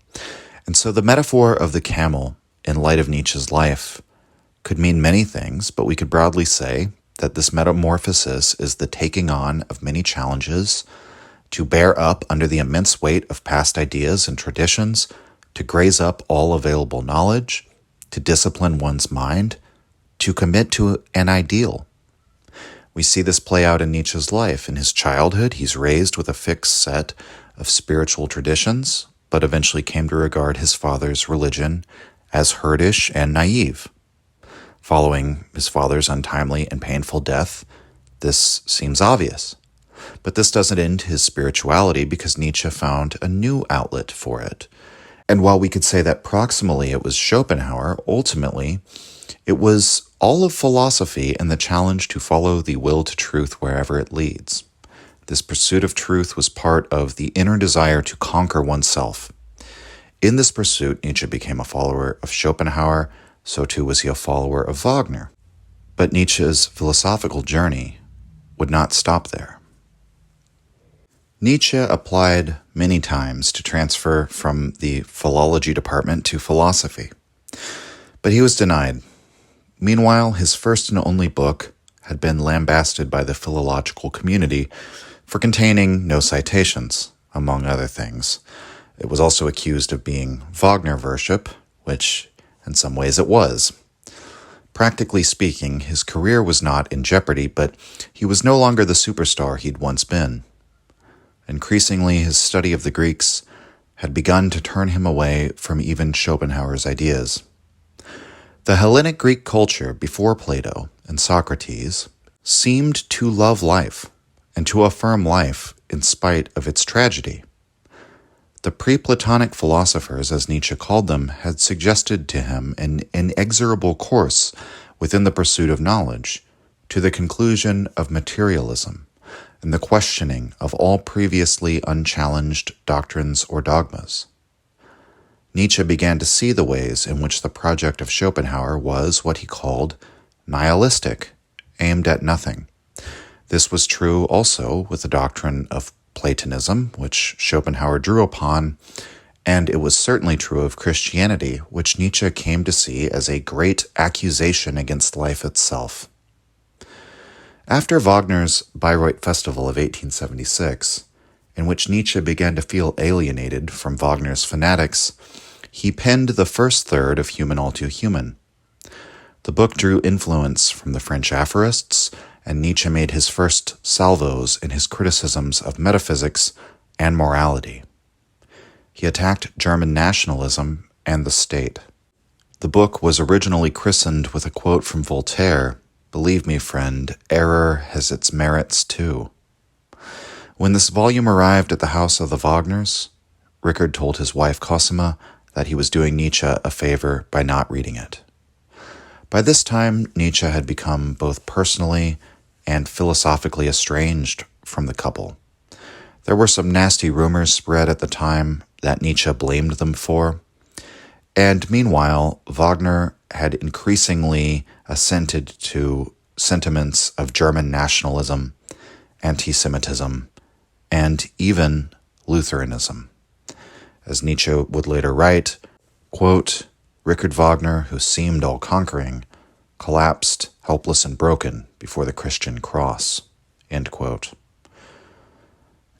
And so the metaphor of the camel in light of Nietzsche's life could mean many things, but we could broadly say that this metamorphosis is the taking on of many challenges, to bear up under the immense weight of past ideas and traditions, to graze up all available knowledge, to discipline one's mind, to commit to an ideal. We see this play out in Nietzsche's life. In his childhood, he's raised with a fixed set of spiritual traditions, but eventually came to regard his father's religion as herdish and naive. Following his father's untimely and painful death, this seems obvious. But this doesn't end his spirituality because Nietzsche found a new outlet for it. And while we could say that proximally it was Schopenhauer, ultimately it was all of philosophy and the challenge to follow the will to truth wherever it leads. This pursuit of truth was part of the inner desire to conquer oneself. In this pursuit, Nietzsche became a follower of Schopenhauer, so too was he a follower of Wagner. But Nietzsche's philosophical journey would not stop there. Nietzsche applied many times to transfer from the philology department to philosophy, but he was denied. Meanwhile, his first and only book had been lambasted by the philological community for containing no citations, among other things. It was also accused of being Wagner worship, which in some ways it was. Practically speaking, his career was not in jeopardy, but he was no longer the superstar he'd once been. Increasingly, his study of the Greeks had begun to turn him away from even Schopenhauer's ideas. The Hellenic Greek culture before Plato and Socrates seemed to love life and to affirm life in spite of its tragedy. The pre-Platonic philosophers, as Nietzsche called them, had suggested to him an inexorable course within the pursuit of knowledge, to the conclusion of materialism and the questioning of all previously unchallenged doctrines or dogmas. Nietzsche began to see the ways in which the project of Schopenhauer was what he called nihilistic, aimed at nothing. This was true also with the doctrine of Platonism, which Schopenhauer drew upon And it was certainly true of Christianity, which Nietzsche came to see as a great accusation against life itself. After Wagner's Bayreuth Festival of 1876, in which Nietzsche began to feel alienated from Wagner's fanatics, he penned the first third of Human All Too Human. The book drew influence from the French aphorists, and Nietzsche made his first salvos in his criticisms of metaphysics and morality. He attacked German nationalism and the state. The book was originally christened with a quote from Voltaire, "Believe me, friend, error has its merits too." When this volume arrived at the house of the Wagners, Richard told his wife Cosima that he was doing Nietzsche a favor by not reading it. By this time, Nietzsche had become both personally and philosophically estranged from the couple. There were some nasty rumors spread at the time that Nietzsche blamed them for, and meanwhile, Wagner had increasingly assented to sentiments of German nationalism, anti-Semitism, and even Lutheranism. As Nietzsche would later write, quote, "Richard Wagner, who seemed all-conquering, collapsed, helpless and broken, before the Christian cross." End quote.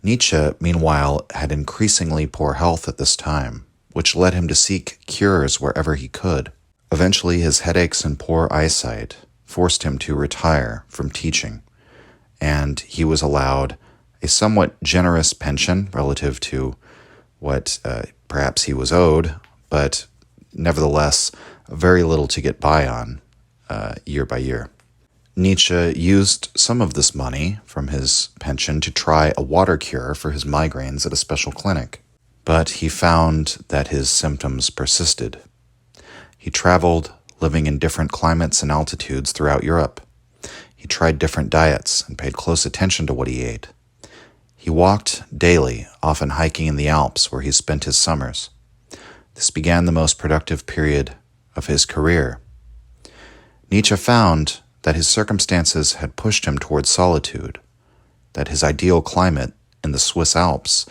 Nietzsche, meanwhile, had increasingly poor health at this time, which led him to seek cures wherever he could. Eventually, his headaches and poor eyesight forced him to retire from teaching, and he was allowed a somewhat generous pension relative to what perhaps he was owed, but nevertheless, very little to get by on year by year. Nietzsche used some of this money from his pension to try a water cure for his migraines at a special clinic, but he found that his symptoms persisted. He traveled, living in different climates and altitudes throughout Europe. He tried different diets and paid close attention to what he ate. He walked daily, often hiking in the Alps where he spent his summers. This began the most productive period of his career. Nietzsche found that his circumstances had pushed him towards solitude, that his ideal climate in the Swiss Alps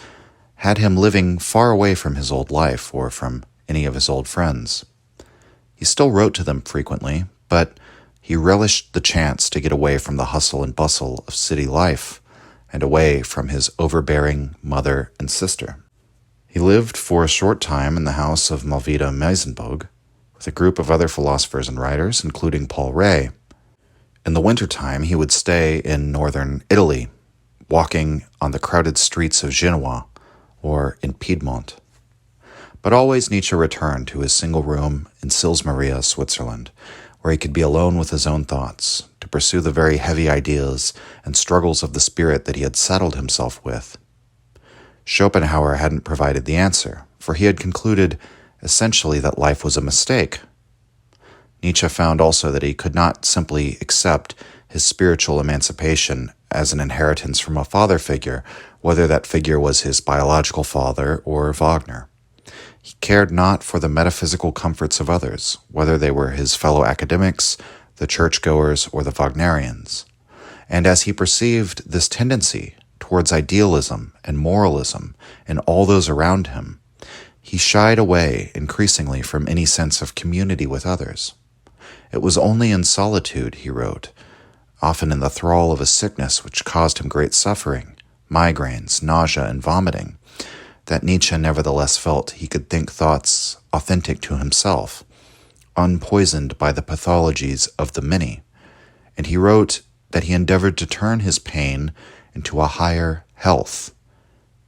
had him living far away from his old life or from any of his old friends. He still wrote to them frequently, but he relished the chance to get away from the hustle and bustle of city life and away from his overbearing mother and sister. He lived for a short time in the house of Malvida Meisenboeg with a group of other philosophers and writers, including Paul Rée. In the wintertime, he would stay in northern Italy, walking on the crowded streets of Genoa or in Piedmont. But always Nietzsche returned to his single room in Sils Maria, Switzerland, where he could be alone with his own thoughts, to pursue the very heavy ideas and struggles of the spirit that he had saddled himself with. Schopenhauer hadn't provided the answer, for he had concluded essentially that life was a mistake. Nietzsche found also that he could not simply accept his spiritual emancipation as an inheritance from a father figure, whether that figure was his biological father or Wagner. He cared not for the metaphysical comforts of others, whether they were his fellow academics, the churchgoers, or the Wagnerians. And as he perceived this tendency towards idealism and moralism in all those around him, he shied away increasingly from any sense of community with others. It was only in solitude, he wrote, often in the thrall of a sickness which caused him great suffering, migraines, nausea, and vomiting, that Nietzsche nevertheless felt he could think thoughts authentic to himself, unpoisoned by the pathologies of the many, and he wrote that he endeavored to turn his pain into a higher health,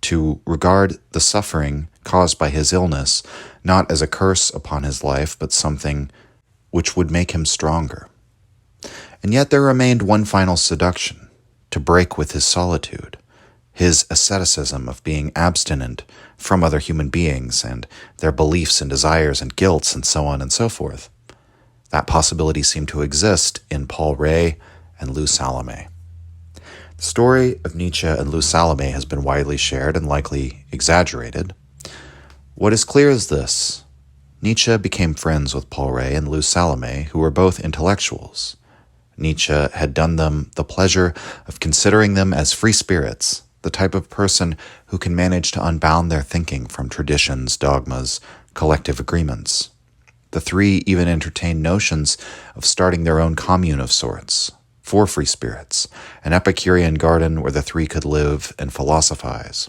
to regard the suffering caused by his illness not as a curse upon his life, but something which would make him stronger. And yet there remained one final seduction, to break with his solitude, his asceticism of being abstinent from other human beings and their beliefs and desires and guilts and so on and so forth. That possibility seemed to exist in Paul Rée and Lou Salome. The story of Nietzsche and Lou Salome has been widely shared and likely exaggerated. What is clear is this: Nietzsche became friends with Paul Rée and Lou Salome, who were both intellectuals. Nietzsche had done them the pleasure of considering them as free spirits, the type of person who can manage to unbound their thinking from traditions, dogmas, collective agreements. The three even entertained notions of starting their own commune of sorts, for free spirits, an Epicurean garden where the three could live and philosophize.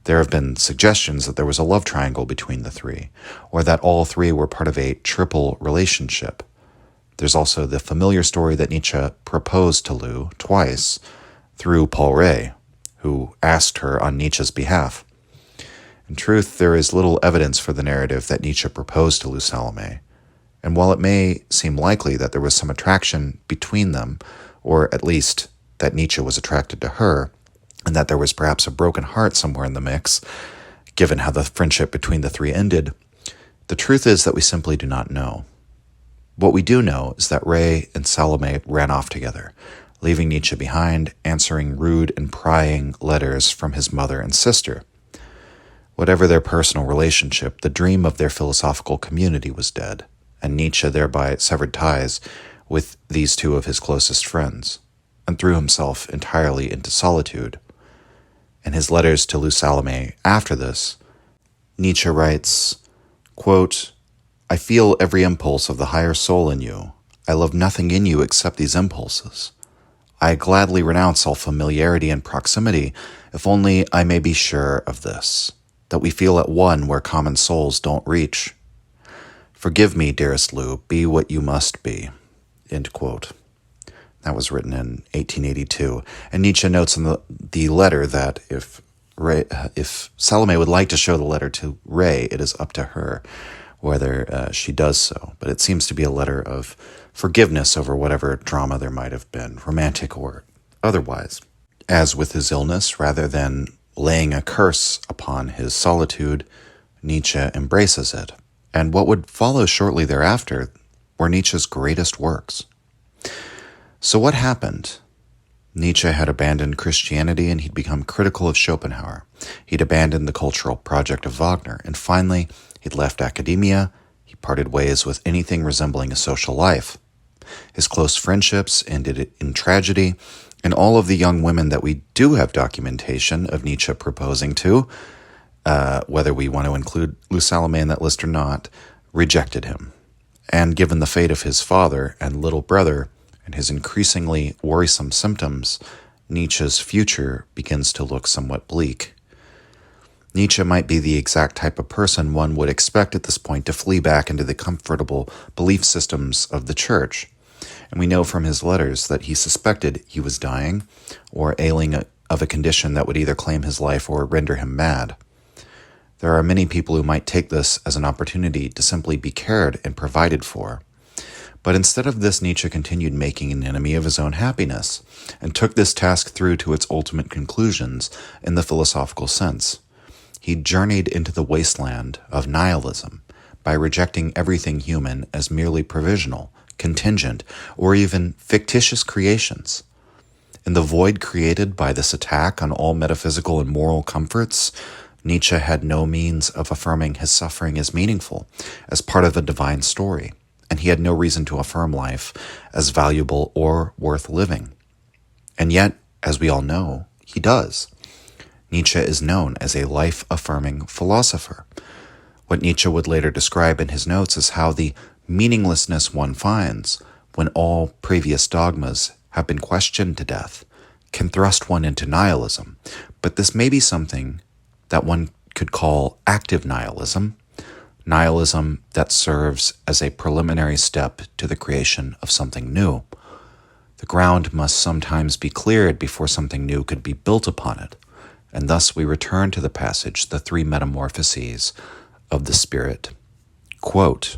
There have been suggestions that there was a love triangle between the three, or that all three were part of a triple relationship. There's also the familiar story that Nietzsche proposed to Lou twice through Paul Rée, who asked her on Nietzsche's behalf. In truth, there is little evidence for the narrative that Nietzsche proposed to Lou Salome, and while it may seem likely that there was some attraction between them, or at least that Nietzsche was attracted to her, and that there was perhaps a broken heart somewhere in the mix, given how the friendship between the three ended, the truth is that we simply do not know. What we do know is that Rée and Salome ran off together, leaving Nietzsche behind, answering rude and prying letters from his mother and sister. Whatever their personal relationship, the dream of their philosophical community was dead, and Nietzsche thereby severed ties with these two of his closest friends, and threw himself entirely into solitude. In his letters to Lou Salome after this, Nietzsche writes, quote, "I feel every impulse of the higher soul in you. I love nothing in you except these impulses. I gladly renounce all familiarity and proximity, if only I may be sure of this, that we feel at one where common souls don't reach. Forgive me, dearest Lou, be what you must be." End quote. That was written in 1882. And Nietzsche notes in the letter that if Salome would like to show the letter to Rée, it is up to her whether she does so. But it seems to be a letter of forgiveness over whatever drama there might have been, romantic or otherwise. As with his illness, rather than laying a curse upon his solitude, Nietzsche embraces it. And what would follow shortly thereafter were Nietzsche's greatest works. So what happened? Nietzsche had abandoned Christianity and he'd become critical of Schopenhauer. He'd abandoned the cultural project of Wagner, and finally, he'd left academia. He parted ways with anything resembling a social life. His close friendships ended in tragedy, and all of the young women that we do have documentation of Nietzsche proposing to, whether we want to include Lou Salome in that list or not, rejected him. And given the fate of his father and little brother, and his increasingly worrisome symptoms, Nietzsche's future begins to look somewhat bleak. Nietzsche might be the exact type of person one would expect at this point to flee back into the comfortable belief systems of the church. And we know from his letters that he suspected he was dying or ailing of a condition that would either claim his life or render him mad. There are many people who might take this as an opportunity to simply be cared and provided for. But instead of this, Nietzsche continued making an enemy of his own happiness, and took this task through to its ultimate conclusions in the philosophical sense. He journeyed into the wasteland of nihilism by rejecting everything human as merely provisional, contingent, or even fictitious creations. In the void created by this attack on all metaphysical and moral comforts, Nietzsche had no means of affirming his suffering as meaningful, as part of a divine story, and he had no reason to affirm life as valuable or worth living. And yet, as we all know, he does. Nietzsche is known as a life-affirming philosopher. What Nietzsche would later describe in his notes is how the meaninglessness one finds when all previous dogmas have been questioned to death can thrust one into nihilism. But this may be something that one could call active nihilism that serves as a preliminary step to the creation of something new. The ground must sometimes be cleared before something new could be built upon it, and thus we return to the passage, the Three Metamorphoses of the Spirit. Quote,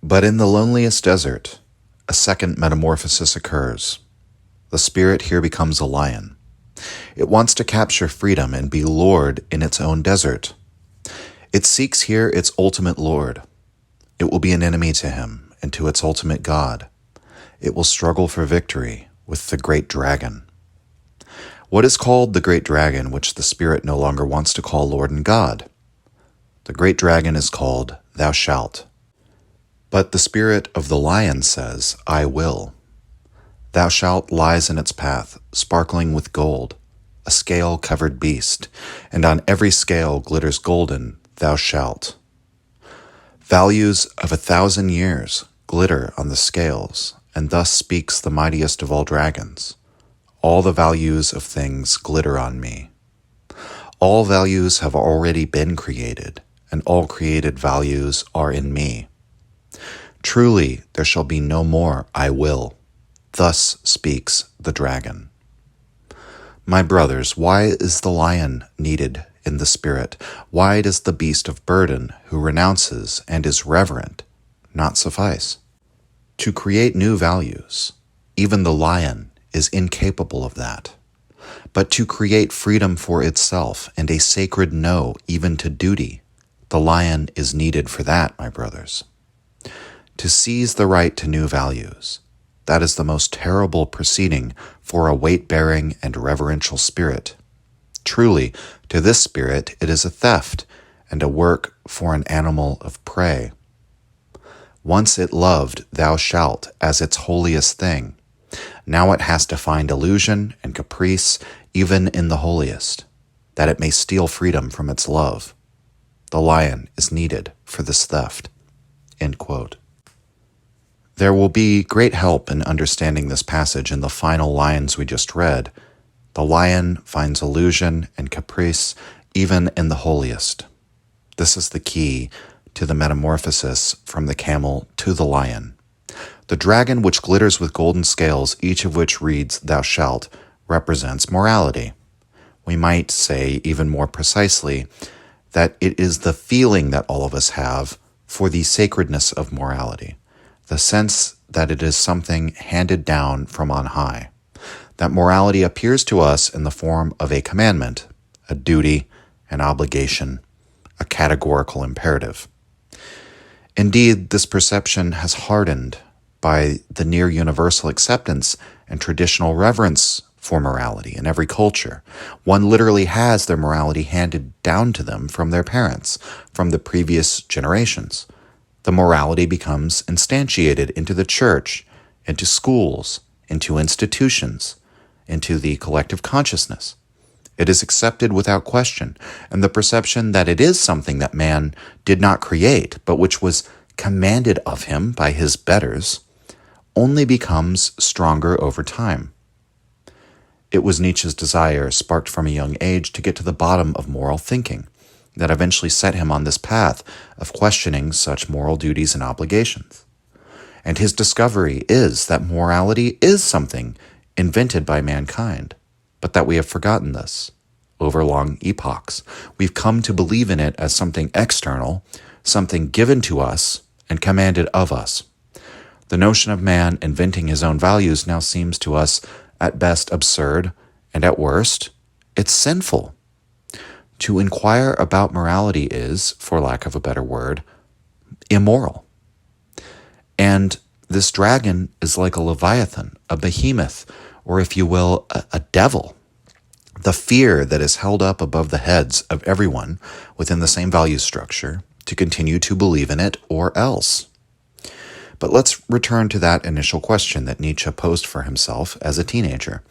"But in the loneliest desert, a second metamorphosis occurs. The spirit here becomes a lion. It wants to capture freedom and be lord in its own desert. It seeks here its ultimate lord. It will be an enemy to him and to its ultimate God. It will struggle for victory with the great dragon. What is called the great dragon, which the spirit no longer wants to call Lord and God? The great dragon is called Thou shalt. But the spirit of the lion says, I will. Thou shalt lies in its path, sparkling with gold. a scale-covered beast, and on every scale glitters golden, thou shalt. Values of 1,000 years glitter on the scales, and thus speaks the mightiest of all dragons. All the values of things glitter on me. All values have already been created, and all created values are in me. Truly, there shall be no more I will. Thus speaks the dragon. My brothers, why is the lion needed in the spirit? Why does the beast of burden, who renounces and is reverent, not suffice? To create new values, even the lion is incapable of that. But to create freedom for itself and a sacred no even to duty, the lion is needed for that, my brothers. To seize the right to new values, that is the most terrible proceeding for a weight-bearing and reverential spirit. Truly, to this spirit it is a theft and a work for an animal of prey. Once it loved thou shalt as its holiest thing. Now it has to find illusion and caprice even in the holiest, that it may steal freedom from its love. The lion is needed for this theft." End quote. There will be great help in understanding this passage in the final lines we just read. The lion finds illusion and caprice even in the holiest. This is the key to the metamorphosis from the camel to the lion. The dragon which glitters with golden scales, each of which reads, "Thou shalt," represents morality. We might say, even more precisely, that it is the feeling that all of us have for the sacredness of morality, the sense that it is something handed down from on high, that morality appears to us in the form of a commandment, a duty, an obligation, a categorical imperative. Indeed, this perception has hardened by the near universal acceptance and traditional reverence for morality in every culture. One literally has their morality handed down to them from their parents, from the previous generations. The morality becomes instantiated into the church, into schools, into institutions, into the collective consciousness. It is accepted without question, and the perception that it is something that man did not create, but which was commanded of him by his betters, only becomes stronger over time. It was Nietzsche's desire, sparked from a young age, to get to the bottom of moral thinking, that eventually set him on this path of questioning such moral duties and obligations. And his discovery is that morality is something invented by mankind, but that we have forgotten this. Over long epochs, we've come to believe in it as something external, something given to us and commanded of us. The notion of man inventing his own values now seems to us at best absurd, and at worst, it's sinful. To inquire about morality is, for lack of a better word, immoral. And this dragon is like a leviathan, a behemoth, or if you will, a devil. The fear that is held up above the heads of everyone within the same value structure to continue to believe in it or else. But let's return to that initial question that Nietzsche posed for himself as a teenager.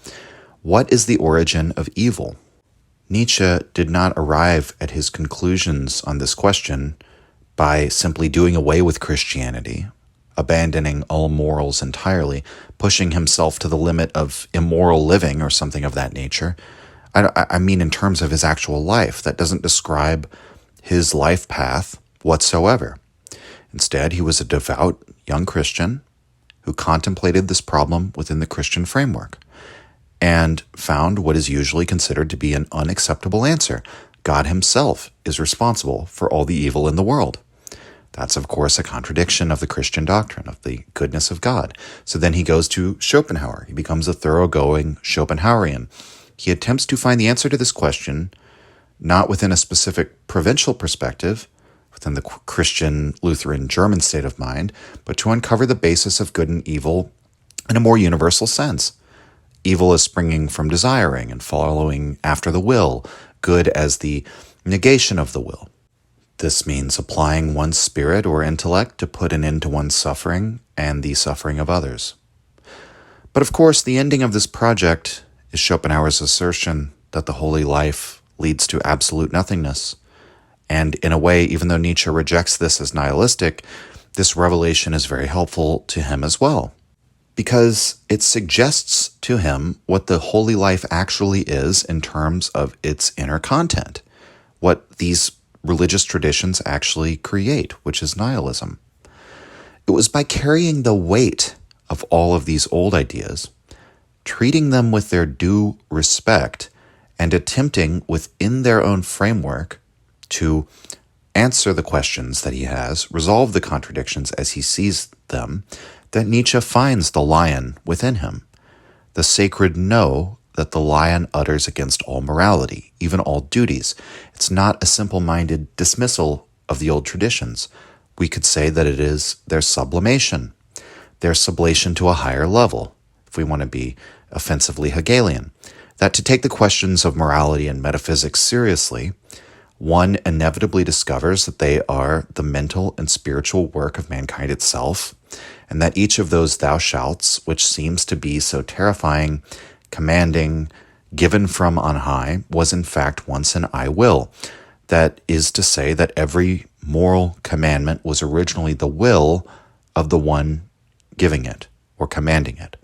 What is the origin of evil? Nietzsche did not arrive at his conclusions on this question by simply doing away with Christianity, abandoning all morals entirely, pushing himself to the limit of immoral living or something of that nature. I mean in terms of his actual life. That doesn't describe his life path whatsoever. Instead, he was a devout young Christian who contemplated this problem within the Christian framework and found what is usually considered to be an unacceptable answer. God himself is responsible for all the evil in the world. That's, of course, a contradiction of the Christian doctrine of the goodness of God. So then he goes to Schopenhauer. He becomes a thoroughgoing Schopenhauerian. He attempts to find the answer to this question not within a specific provincial perspective, within the Christian, Lutheran, German state of mind, but to uncover the basis of good and evil in a more universal sense. Evil is springing from desiring and following after the will, good as the negation of the will. This means applying one's spirit or intellect to put an end to one's suffering and the suffering of others. But of course, the ending of this project is Schopenhauer's assertion that the holy life leads to absolute nothingness. And in a way, even though Nietzsche rejects this as nihilistic, this revelation is very helpful to him as well, because it suggests to him what the holy life actually is in terms of its inner content, what these religious traditions actually create, which is nihilism. It was by carrying the weight of all of these old ideas, treating them with their due respect, and attempting within their own framework to answer the questions that he has, resolve the contradictions as he sees them, that Nietzsche finds the lion within him, the sacred no that the lion utters against all morality, even all duties. It's not a simple-minded dismissal of the old traditions. We could say that it is their sublimation, their sublation to a higher level, if we want to be offensively Hegelian. That to take the questions of morality and metaphysics seriously, one inevitably discovers that they are the mental and spiritual work of mankind itself, and that each of those thou shalts, which seems to be so terrifying, commanding, given from on high, was in fact once an I will. That is to say that every moral commandment was originally the will of the one giving it or commanding it.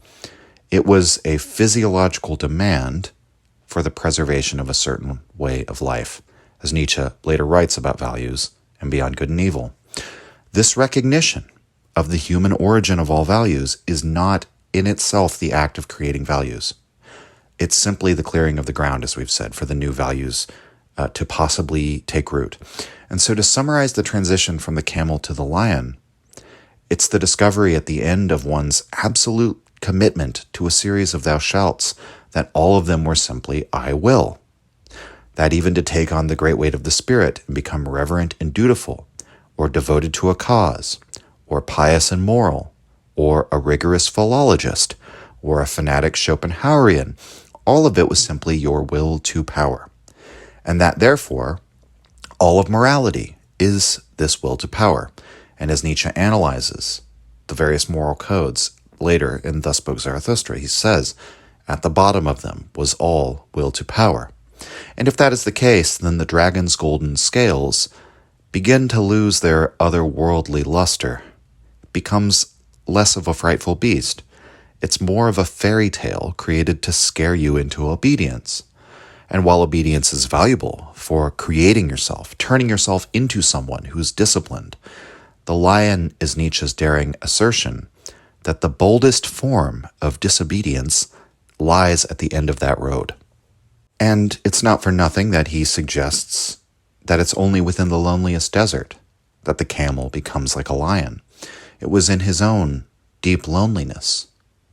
It was a physiological demand for the preservation of a certain way of life, as Nietzsche later writes about values and beyond good and evil. This recognition of the human origin of all values is not in itself the act of creating values. It's simply the clearing of the ground, as we've said, for the new values to possibly take root. And so to summarize the transition from the camel to the lion, it's the discovery at the end of one's absolute commitment to a series of thou shalts that all of them were simply I will. That even to take on the great weight of the spirit and become reverent and dutiful, or devoted to a cause, or pious and moral, or a rigorous philologist, or a fanatic Schopenhauerian, all of it was simply your will to power. And that, therefore, all of morality is this will to power. And as Nietzsche analyzes the various moral codes later in Thus Spoke Zarathustra, he says, at the bottom of them was all will to power. And if that is the case, then the dragon's golden scales begin to lose their otherworldly luster. It becomes less of a frightful beast. It's more of a fairy tale created to scare you into obedience. And while obedience is valuable for creating yourself, turning yourself into someone who's disciplined, the lion is Nietzsche's daring assertion that the boldest form of disobedience lies at the end of that road. And it's not for nothing that he suggests that it's only within the loneliest desert that the camel becomes like a lion. It was in his own deep loneliness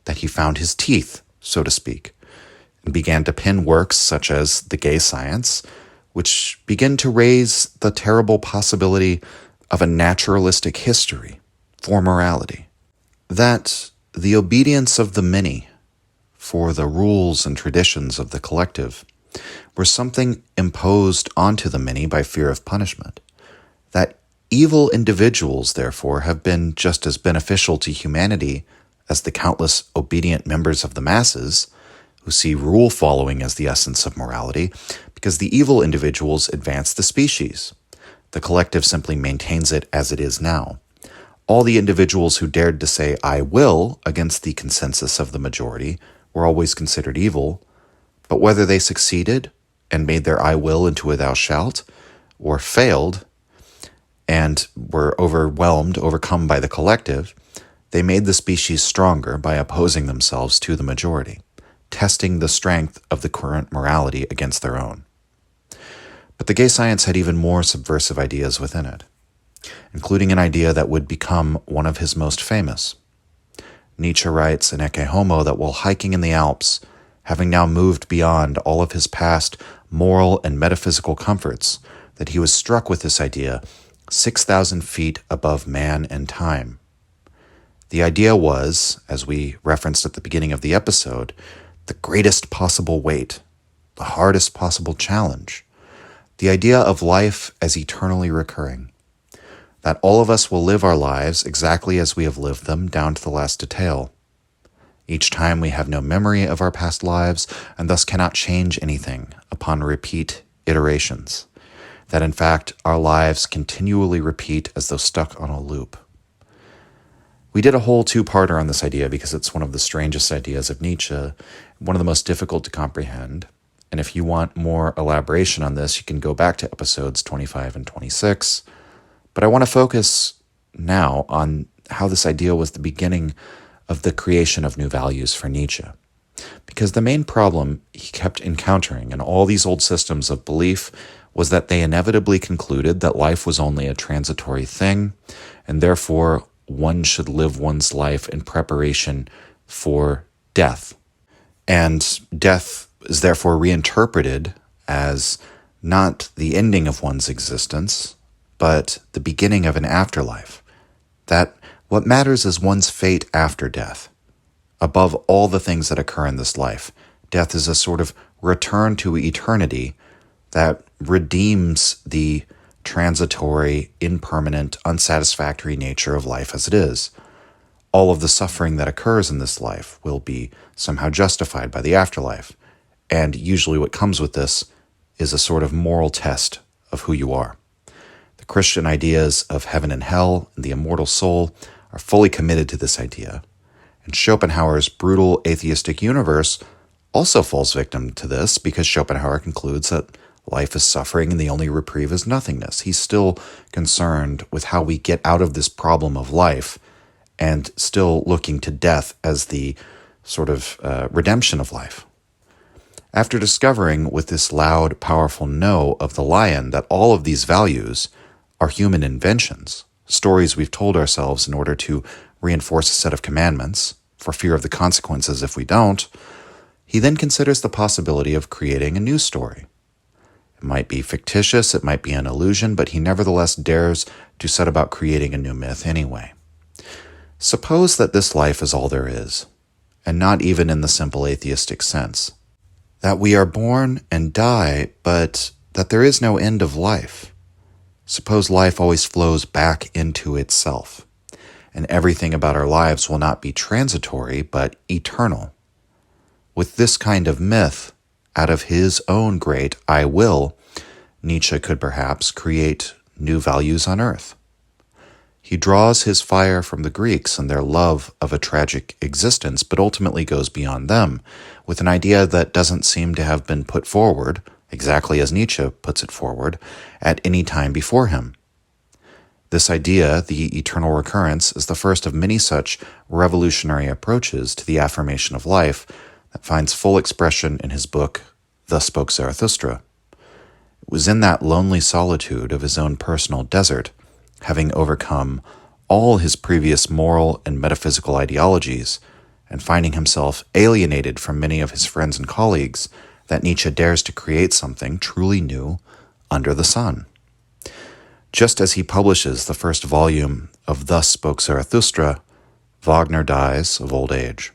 that he found his teeth, so to speak, and began to pen works such as The Gay Science, which begin to raise the terrible possibility of a naturalistic history for morality. That the obedience of the many for the rules and traditions of the collective were something imposed onto the many by fear of punishment. That evil individuals, therefore, have been just as beneficial to humanity as the countless obedient members of the masses who see rule following as the essence of morality, because the evil individuals advance the species. The collective simply maintains it as it is now. All the individuals who dared to say, I will, against the consensus of the majority, were always considered evil, but whether they succeeded and made their I will into a thou shalt, or failed and were overcome by the collective, they made the species stronger by opposing themselves to the majority, testing the strength of the current morality against their own. But the Gay Science had even more subversive ideas within it, including an idea that would become one of his most famous. Nietzsche writes in Ecce Homo that while hiking in the Alps, having now moved beyond all of his past moral and metaphysical comforts, that he was struck with this idea 6,000 feet above man and time. The idea was, as we referenced at the beginning of the episode, the greatest possible weight, the hardest possible challenge, the idea of life as eternally recurring, that all of us will live our lives exactly as we have lived them down to the last detail. Each time we have no memory of our past lives and thus cannot change anything upon repeat iterations. That in fact, our lives continually repeat as though stuck on a loop. We did a whole two-parter on this idea because it's one of the strangest ideas of Nietzsche, one of the most difficult to comprehend. And if you want more elaboration on this, you can go back to episodes 25 and 26. But I want to focus now on how this idea was the beginning of the creation of new values for Nietzsche. Because the main problem he kept encountering in all these old systems of belief was that they inevitably concluded that life was only a transitory thing, and therefore one should live one's life in preparation for death. And death is therefore reinterpreted as not the ending of one's existence, but the beginning of an afterlife. That what matters is one's fate after death. Above all the things that occur in this life, death is a sort of return to eternity that redeems the transitory, impermanent, unsatisfactory nature of life as it is. All of the suffering that occurs in this life will be somehow justified by the afterlife. And usually what comes with this is a sort of moral test of who you are. The Christian ideas of heaven and hell and the immortal soul are fully committed to this idea. And Schopenhauer's brutal atheistic universe also falls victim to this because Schopenhauer concludes that life is suffering and the only reprieve is nothingness. He's still concerned with how we get out of this problem of life and still looking to death as the sort of redemption of life. After discovering with this loud, powerful no of the lion that all of these values are human inventions, stories we've told ourselves in order to reinforce a set of commandments for fear of the consequences if we don't, he then considers the possibility of creating a new story. It might be fictitious, it might be an illusion, but he nevertheless dares to set about creating a new myth anyway. Suppose that this life is all there is, and not even in the simple atheistic sense. That we are born and die, but that there is no end of life. Suppose life always flows back into itself, and everything about our lives will not be transitory, but eternal. With this kind of myth, out of his own great I will, Nietzsche could perhaps create new values on earth. He draws his fire from the Greeks and their love of a tragic existence, but ultimately goes beyond them, with an idea that doesn't seem to have been put forward, exactly as Nietzsche puts it forward, at any time before him. This idea, the eternal recurrence, is the first of many such revolutionary approaches to the affirmation of life that finds full expression in his book, Thus Spoke Zarathustra. It was in that lonely solitude of his own personal desert, having overcome all his previous moral and metaphysical ideologies, and finding himself alienated from many of his friends and colleagues, that Nietzsche dares to create something truly new under the sun. Just as he publishes the first volume of Thus Spoke Zarathustra, Wagner dies of old age.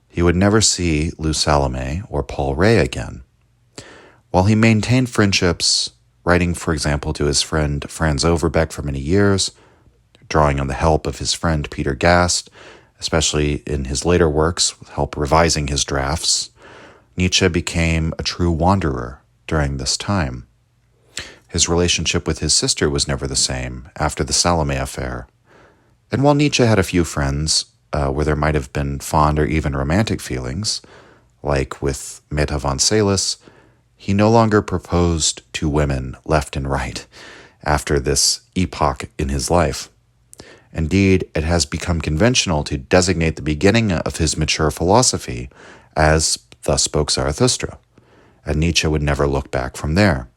He would never see Lou Salome or Paul Ray again. While he maintained friendships, writing, for example, to his friend Franz Overbeck for many years, drawing on the help of his friend Peter Gast, especially in his later works, with help revising his drafts, Nietzsche became a true wanderer during this time. His relationship with his sister was never the same after the Salome affair. And while Nietzsche had a few friends where there might have been fond or even romantic feelings, like with Meta von Salis, he no longer proposed to women left and right after this epoch in his life. Indeed, it has become conventional to designate the beginning of his mature philosophy as Thus Spoke Zarathustra, and Nietzsche would never look back from there.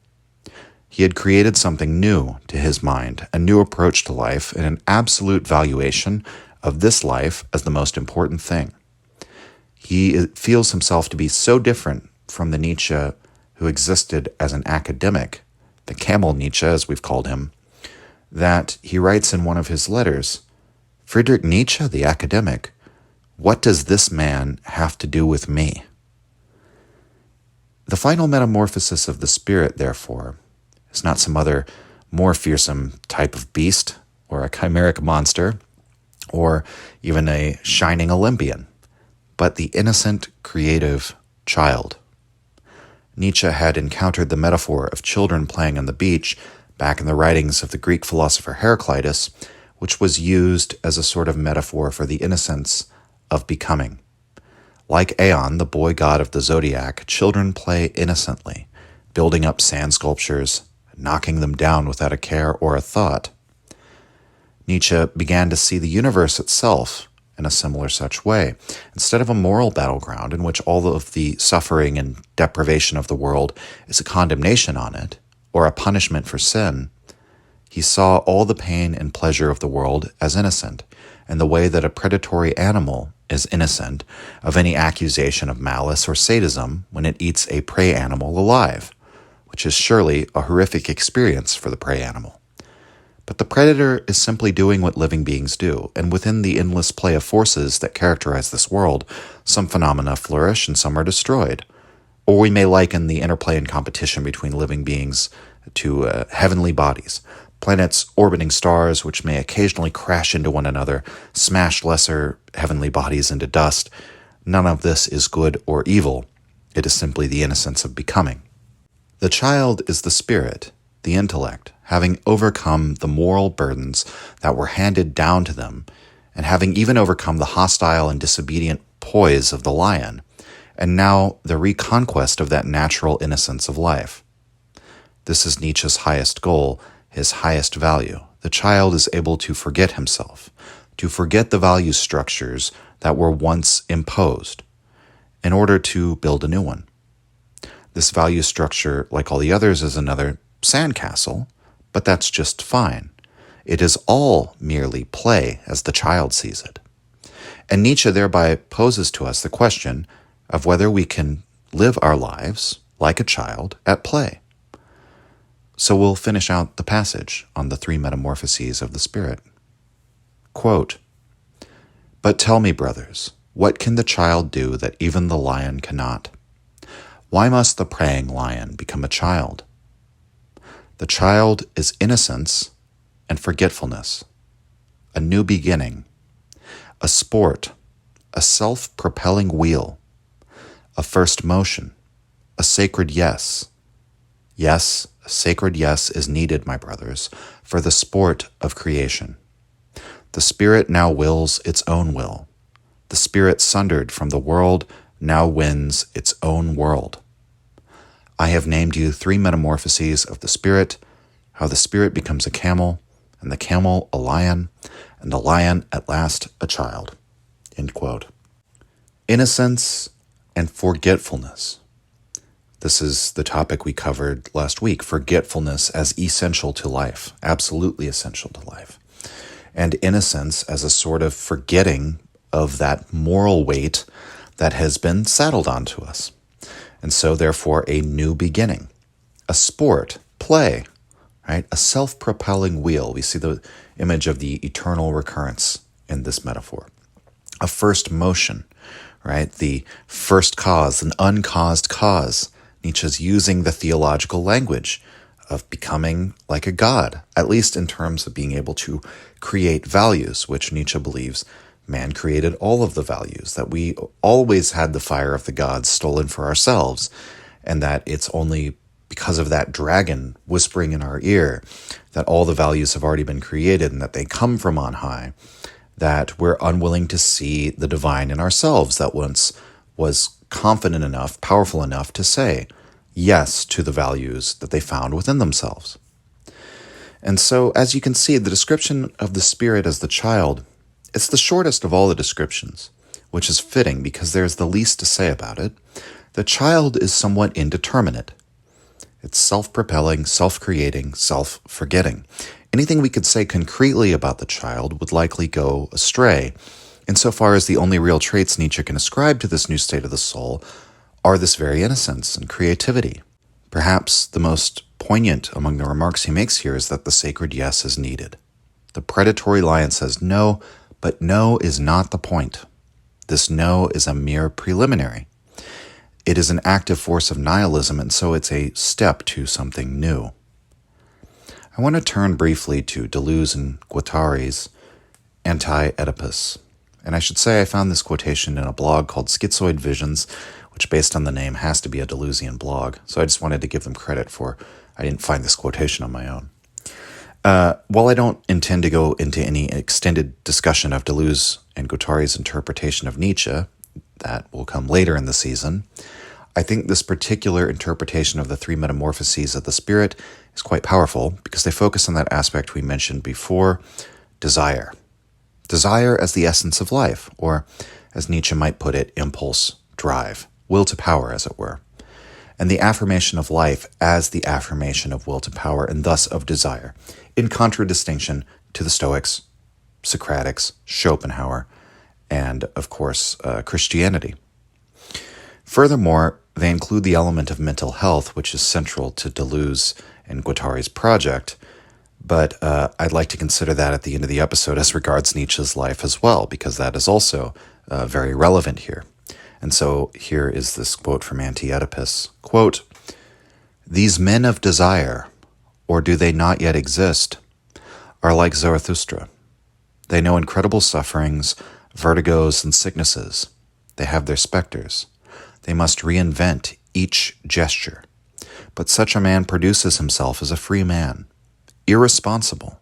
He had created something new to his mind, a new approach to life, and an absolute valuation of this life as the most important thing. He feels himself to be so different from the Nietzsche who existed as an academic, the Camel Nietzsche, as we've called him, that he writes in one of his letters, "Friedrich Nietzsche, the academic, what does this man have to do with me?" The final metamorphosis of the spirit, therefore, is not some other more fearsome type of beast or a chimeric monster or even a shining Olympian. but the innocent, creative child. Nietzsche had encountered the metaphor of children playing on the beach back in the writings of the Greek philosopher Heraclitus, which was used as a sort of metaphor for the innocence of becoming. Like Aeon, the boy god of the zodiac, children play innocently, building up sand sculptures, knocking them down without a care or a thought. Nietzsche began to see the universe itself in a similar such way. Instead of a moral battleground in which all of the suffering and deprivation of the world is a condemnation on it, or a punishment for sin, he saw all the pain and pleasure of the world as innocent, in the way that a predatory animal is innocent of any accusation of malice or sadism when it eats a prey animal alive, which is surely a horrific experience for the prey animal. But the predator is simply doing what living beings do, and within the endless play of forces that characterize this world, some phenomena flourish and some are destroyed. Or we may liken the interplay and competition between living beings to heavenly bodies, planets orbiting stars which may occasionally crash into one another, smash lesser heavenly bodies into dust. None of this is good or evil. It is simply the innocence of becoming. The child is the spirit, the intellect, having overcome the moral burdens that were handed down to them, and having even overcome the hostile and disobedient poise of the lion, and now the reconquest of that natural innocence of life. This is Nietzsche's highest goal, his highest value. The child is able to forget himself, to forget the value structures that were once imposed, in order to build a new one. This value structure, like all the others, is another sandcastle, but that's just fine. It is all merely play as the child sees it. And Nietzsche thereby poses to us the question of whether we can live our lives like a child at play. So we'll finish out the passage on the Three Metamorphoses of the Spirit. Quote, "But tell me, brothers, what can the child do that even the lion cannot? Why must the preying lion become a child? The child is innocence and forgetfulness, a new beginning, a sport, a self-propelling wheel, a first motion, a sacred yes. Yes, a sacred yes is needed, my brothers, for the sport of creation. The spirit now wills its own will. The spirit sundered from the world now wins its own world. I have named you three metamorphoses of the spirit, how the spirit becomes a camel, and the camel a lion, and the lion at last a child." End quote. Innocence and forgetfulness. This is the topic we covered last week, forgetfulness as essential to life, absolutely essential to life. And innocence as a sort of forgetting of that moral weight that has been saddled onto us. And so therefore a new beginning, a sport, play, right? A self-propelling wheel. We see the image of the eternal recurrence in this metaphor. A first motion, right? The first cause, an uncaused cause. Nietzsche's using the theological language of becoming like a god, at least in terms of being able to create values, which Nietzsche believes man created all of the values, that we always had the fire of the gods stolen for ourselves, and that it's only because of that dragon whispering in our ear that all the values have already been created and that they come from on high, that we're unwilling to see the divine in ourselves that once was confident enough, powerful enough to say yes to the values that they found within themselves. And so, as you can see, the description of the spirit as the child, it's the shortest of all the descriptions, which is fitting because there's the least to say about it. The child is somewhat indeterminate. It's self-propelling, self-creating, self-forgetting. Anything we could say concretely about the child would likely go astray, insofar as the only real traits Nietzsche can ascribe to this new state of the soul are this very innocence and creativity. Perhaps the most poignant among the remarks he makes here is that the sacred yes is needed. The predatory lion says no, but no is not the point. This no is a mere preliminary. It is an active force of nihilism, and so it's a step to something new. I want to turn briefly to Deleuze and Guattari's Anti-Oedipus. And I should say I found this quotation in a blog called Schizoid Visions, which based on the name has to be a Deleuzian blog. So I just wanted to give them credit for I didn't find this quotation on my own. While I don't intend to go into any extended discussion of Deleuze and Guattari's interpretation of Nietzsche, that will come later in the season, I think this particular interpretation of the Three Metamorphoses of the Spirit is quite powerful because they focus on that aspect we mentioned before, desire. Desire as the essence of life, or as Nietzsche might put it, impulse, drive, will to power, as it were. And the affirmation of life as the affirmation of will to power and thus of desire, in contradistinction to the Stoics, Socratics, Schopenhauer, and, of course, Christianity. Furthermore, they include the element of mental health, which is central to Deleuze and Guattari's project, but I'd like to consider that at the end of the episode as regards Nietzsche's life as well, because that is also very relevant here. And so here is this quote from Anti-Oedipus. Quote, "These men of desire, or do they not yet exist, are like Zarathustra. They know incredible sufferings, vertigos, and sicknesses. They have their specters. They must reinvent each gesture. But such a man produces himself as a free man, irresponsible,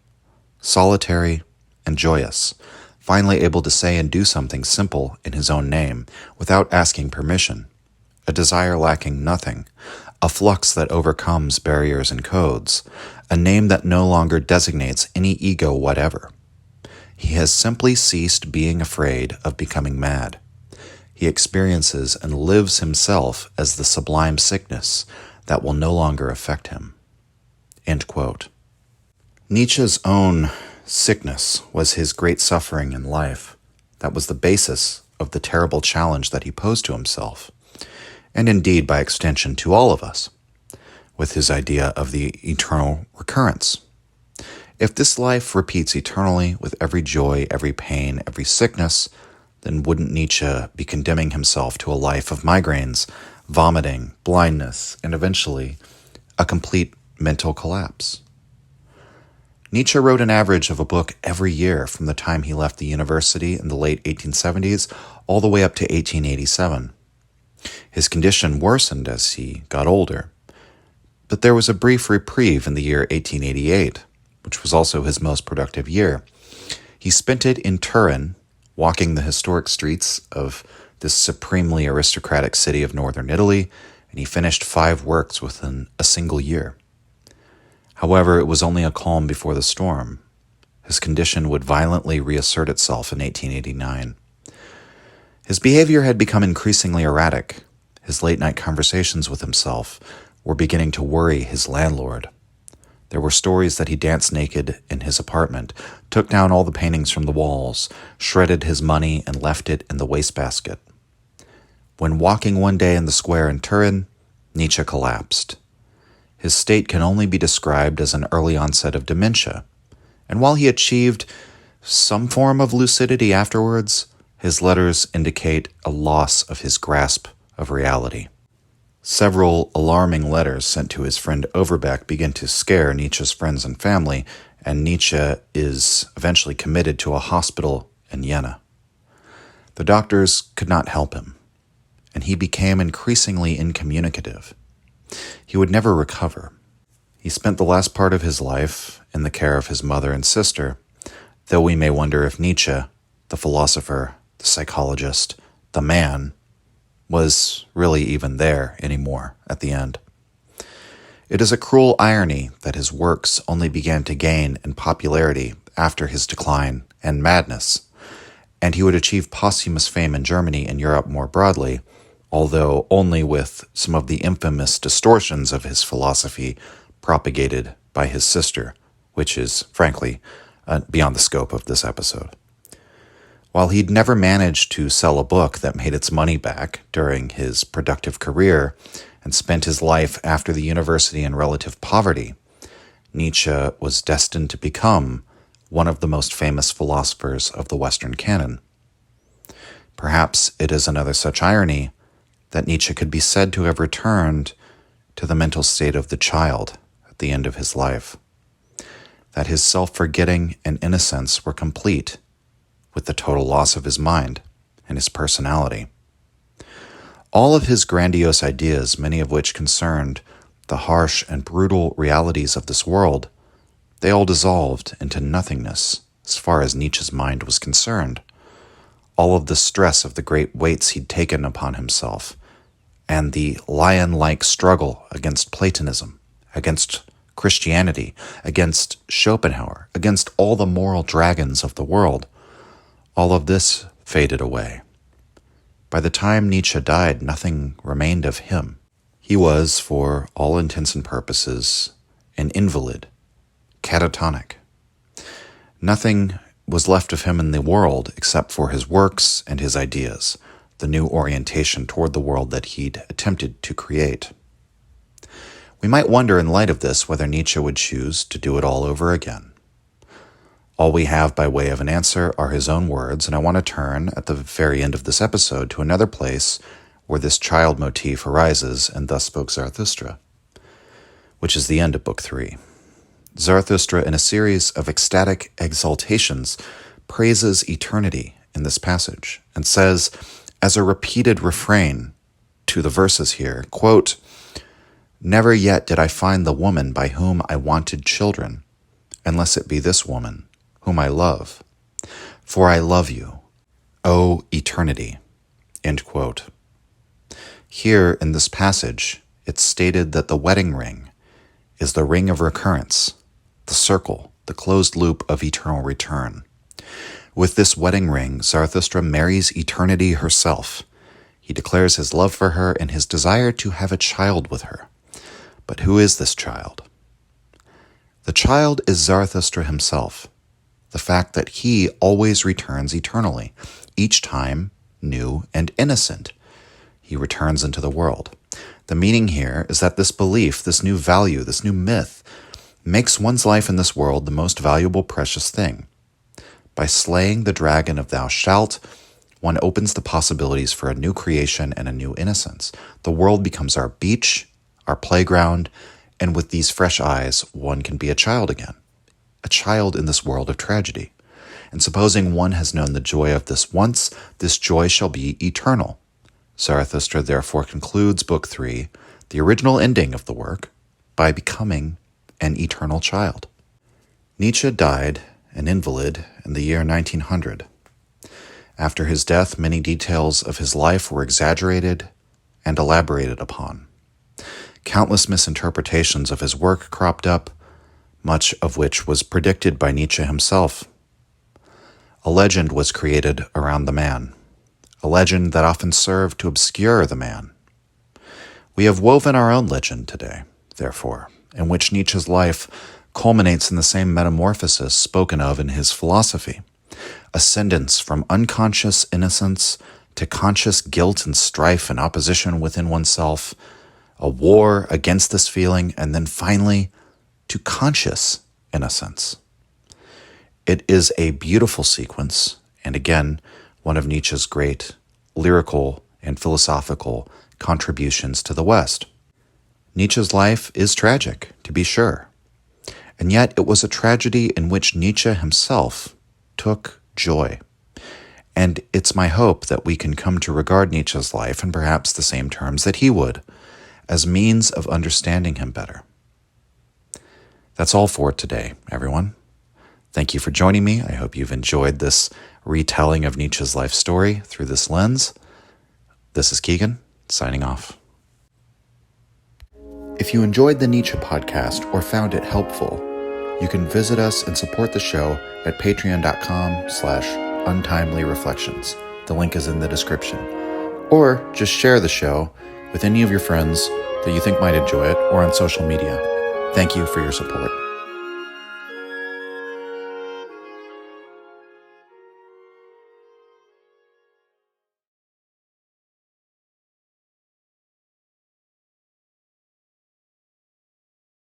solitary, and joyous, finally able to say and do something simple in his own name without asking permission, a desire lacking nothing, a flux that overcomes barriers and codes, a name that no longer designates any ego whatever. He has simply ceased being afraid of becoming mad. He experiences and lives himself as the sublime sickness that will no longer affect him." End quote. Nietzsche's own sickness was his great suffering in life. That was the basis of the terrible challenge that he posed to himself, and indeed, by extension, to all of us, with his idea of the eternal recurrence. If this life repeats eternally with every joy, every pain, every sickness, then wouldn't Nietzsche be condemning himself to a life of migraines, vomiting, blindness, and eventually a complete mental collapse? Nietzsche wrote an average of a book every year from the time he left the university in the late 1870s all the way up to 1887. His condition worsened as he got older, but there was a brief reprieve in the year 1888, which was also his most productive year. He spent it in Turin, walking the historic streets of this supremely aristocratic city of northern Italy, and he finished 5 works within a single year. However, it was only a calm before the storm. His condition would violently reassert itself in 1889. His behavior had become increasingly erratic. His late-night conversations with himself were beginning to worry his landlord. There were stories that he danced naked in his apartment, took down all the paintings from the walls, shredded his money, and left it in the wastebasket. When walking one day in the square in Turin, Nietzsche collapsed. His state can only be described as an early onset of dementia, and while he achieved some form of lucidity afterwards, his letters indicate a loss of his grasp of reality. Several alarming letters sent to his friend Overbeck begin to scare Nietzsche's friends and family, and Nietzsche is eventually committed to a hospital in Jena. The doctors could not help him, and he became increasingly incommunicative. He would never recover. He spent the last part of his life in the care of his mother and sister, though we may wonder if Nietzsche, the philosopher, the psychologist, the man, was really even there anymore at the end. It is a cruel irony that his works only began to gain in popularity after his decline and madness, and he would achieve posthumous fame in Germany and Europe more broadly, although only with some of the infamous distortions of his philosophy propagated by his sister, which is, frankly, beyond the scope of this episode. While he'd never managed to sell a book that made its money back during his productive career and spent his life after the university in relative poverty, Nietzsche was destined to become one of the most famous philosophers of the Western canon. Perhaps it is another such irony that Nietzsche could be said to have returned to the mental state of the child at the end of his life, that his self-forgetting and innocence were complete with the total loss of his mind and his personality. All of his grandiose ideas, many of which concerned the harsh and brutal realities of this world, they all dissolved into nothingness as far as Nietzsche's mind was concerned. All of the stress of the great weights he'd taken upon himself, and the lion-like struggle against Platonism, against Christianity, against Schopenhauer, against all the moral dragons of the world, all of this faded away. By the time Nietzsche died, nothing remained of him. He was, for all intents and purposes, an invalid, catatonic. Nothing was left of him in the world except for his works and his ideas, the new orientation toward the world that he'd attempted to create. We might wonder in light of this whether Nietzsche would choose to do it all over again. All we have by way of an answer are his own words, and I want to turn at the very end of this episode to another place where this child motif arises in Thus Spoke Zarathustra, which is the end of Book 3. Zarathustra, in a series of ecstatic exaltations, praises eternity in this passage and says, as a repeated refrain to the verses here, quote, "Never yet did I find the woman by whom I wanted children, unless it be this woman, whom I love. For I love you, O eternity." End quote. Here in this passage, it's stated that the wedding ring is the ring of recurrence, the circle, the closed loop of eternal return. With this wedding ring, Zarathustra marries eternity herself. He declares his love for her and his desire to have a child with her. But who is this child? The child is Zarathustra himself, the fact that he always returns eternally, each time new and innocent. He returns into the world. The meaning here is that this belief, this new value, this new myth, makes one's life in this world the most valuable, precious thing. By slaying the dragon of thou shalt, one opens the possibilities for a new creation and a new innocence. The world becomes our beach, our playground, and with these fresh eyes, one can be a child again, a child in this world of tragedy. And supposing one has known the joy of this once, this joy shall be eternal. Zarathustra therefore concludes Book 3, the original ending of the work, by becoming an eternal child. Nietzsche died an invalid in the year 1900. After his death, many details of his life were exaggerated and elaborated upon. Countless misinterpretations of his work cropped up, much of which was predicted by Nietzsche himself. A legend was created around the man, a legend that often served to obscure the man. We have woven our own legend today, therefore, in which Nietzsche's life culminates in the same metamorphosis spoken of in his philosophy, ascendance from unconscious innocence to conscious guilt and strife and opposition within oneself, a war against this feeling, and then finally to conscious innocence. It is a beautiful sequence, and again, one of Nietzsche's great lyrical and philosophical contributions to the West. Nietzsche's life is tragic, to be sure, and yet it was a tragedy in which Nietzsche himself took joy. And it's my hope that we can come to regard Nietzsche's life in perhaps the same terms that he would, as means of understanding him better. That's all for today, everyone. Thank you for joining me. I hope you've enjoyed this retelling of Nietzsche's life story through this lens. This is Keegan, signing off. If you enjoyed the Nietzsche podcast or found it helpful, you can visit us and support the show at patreon.com/untimely-reflections. The link is in the description. Or just share the show with any of your friends that you think might enjoy it or on social media. Thank you for your support.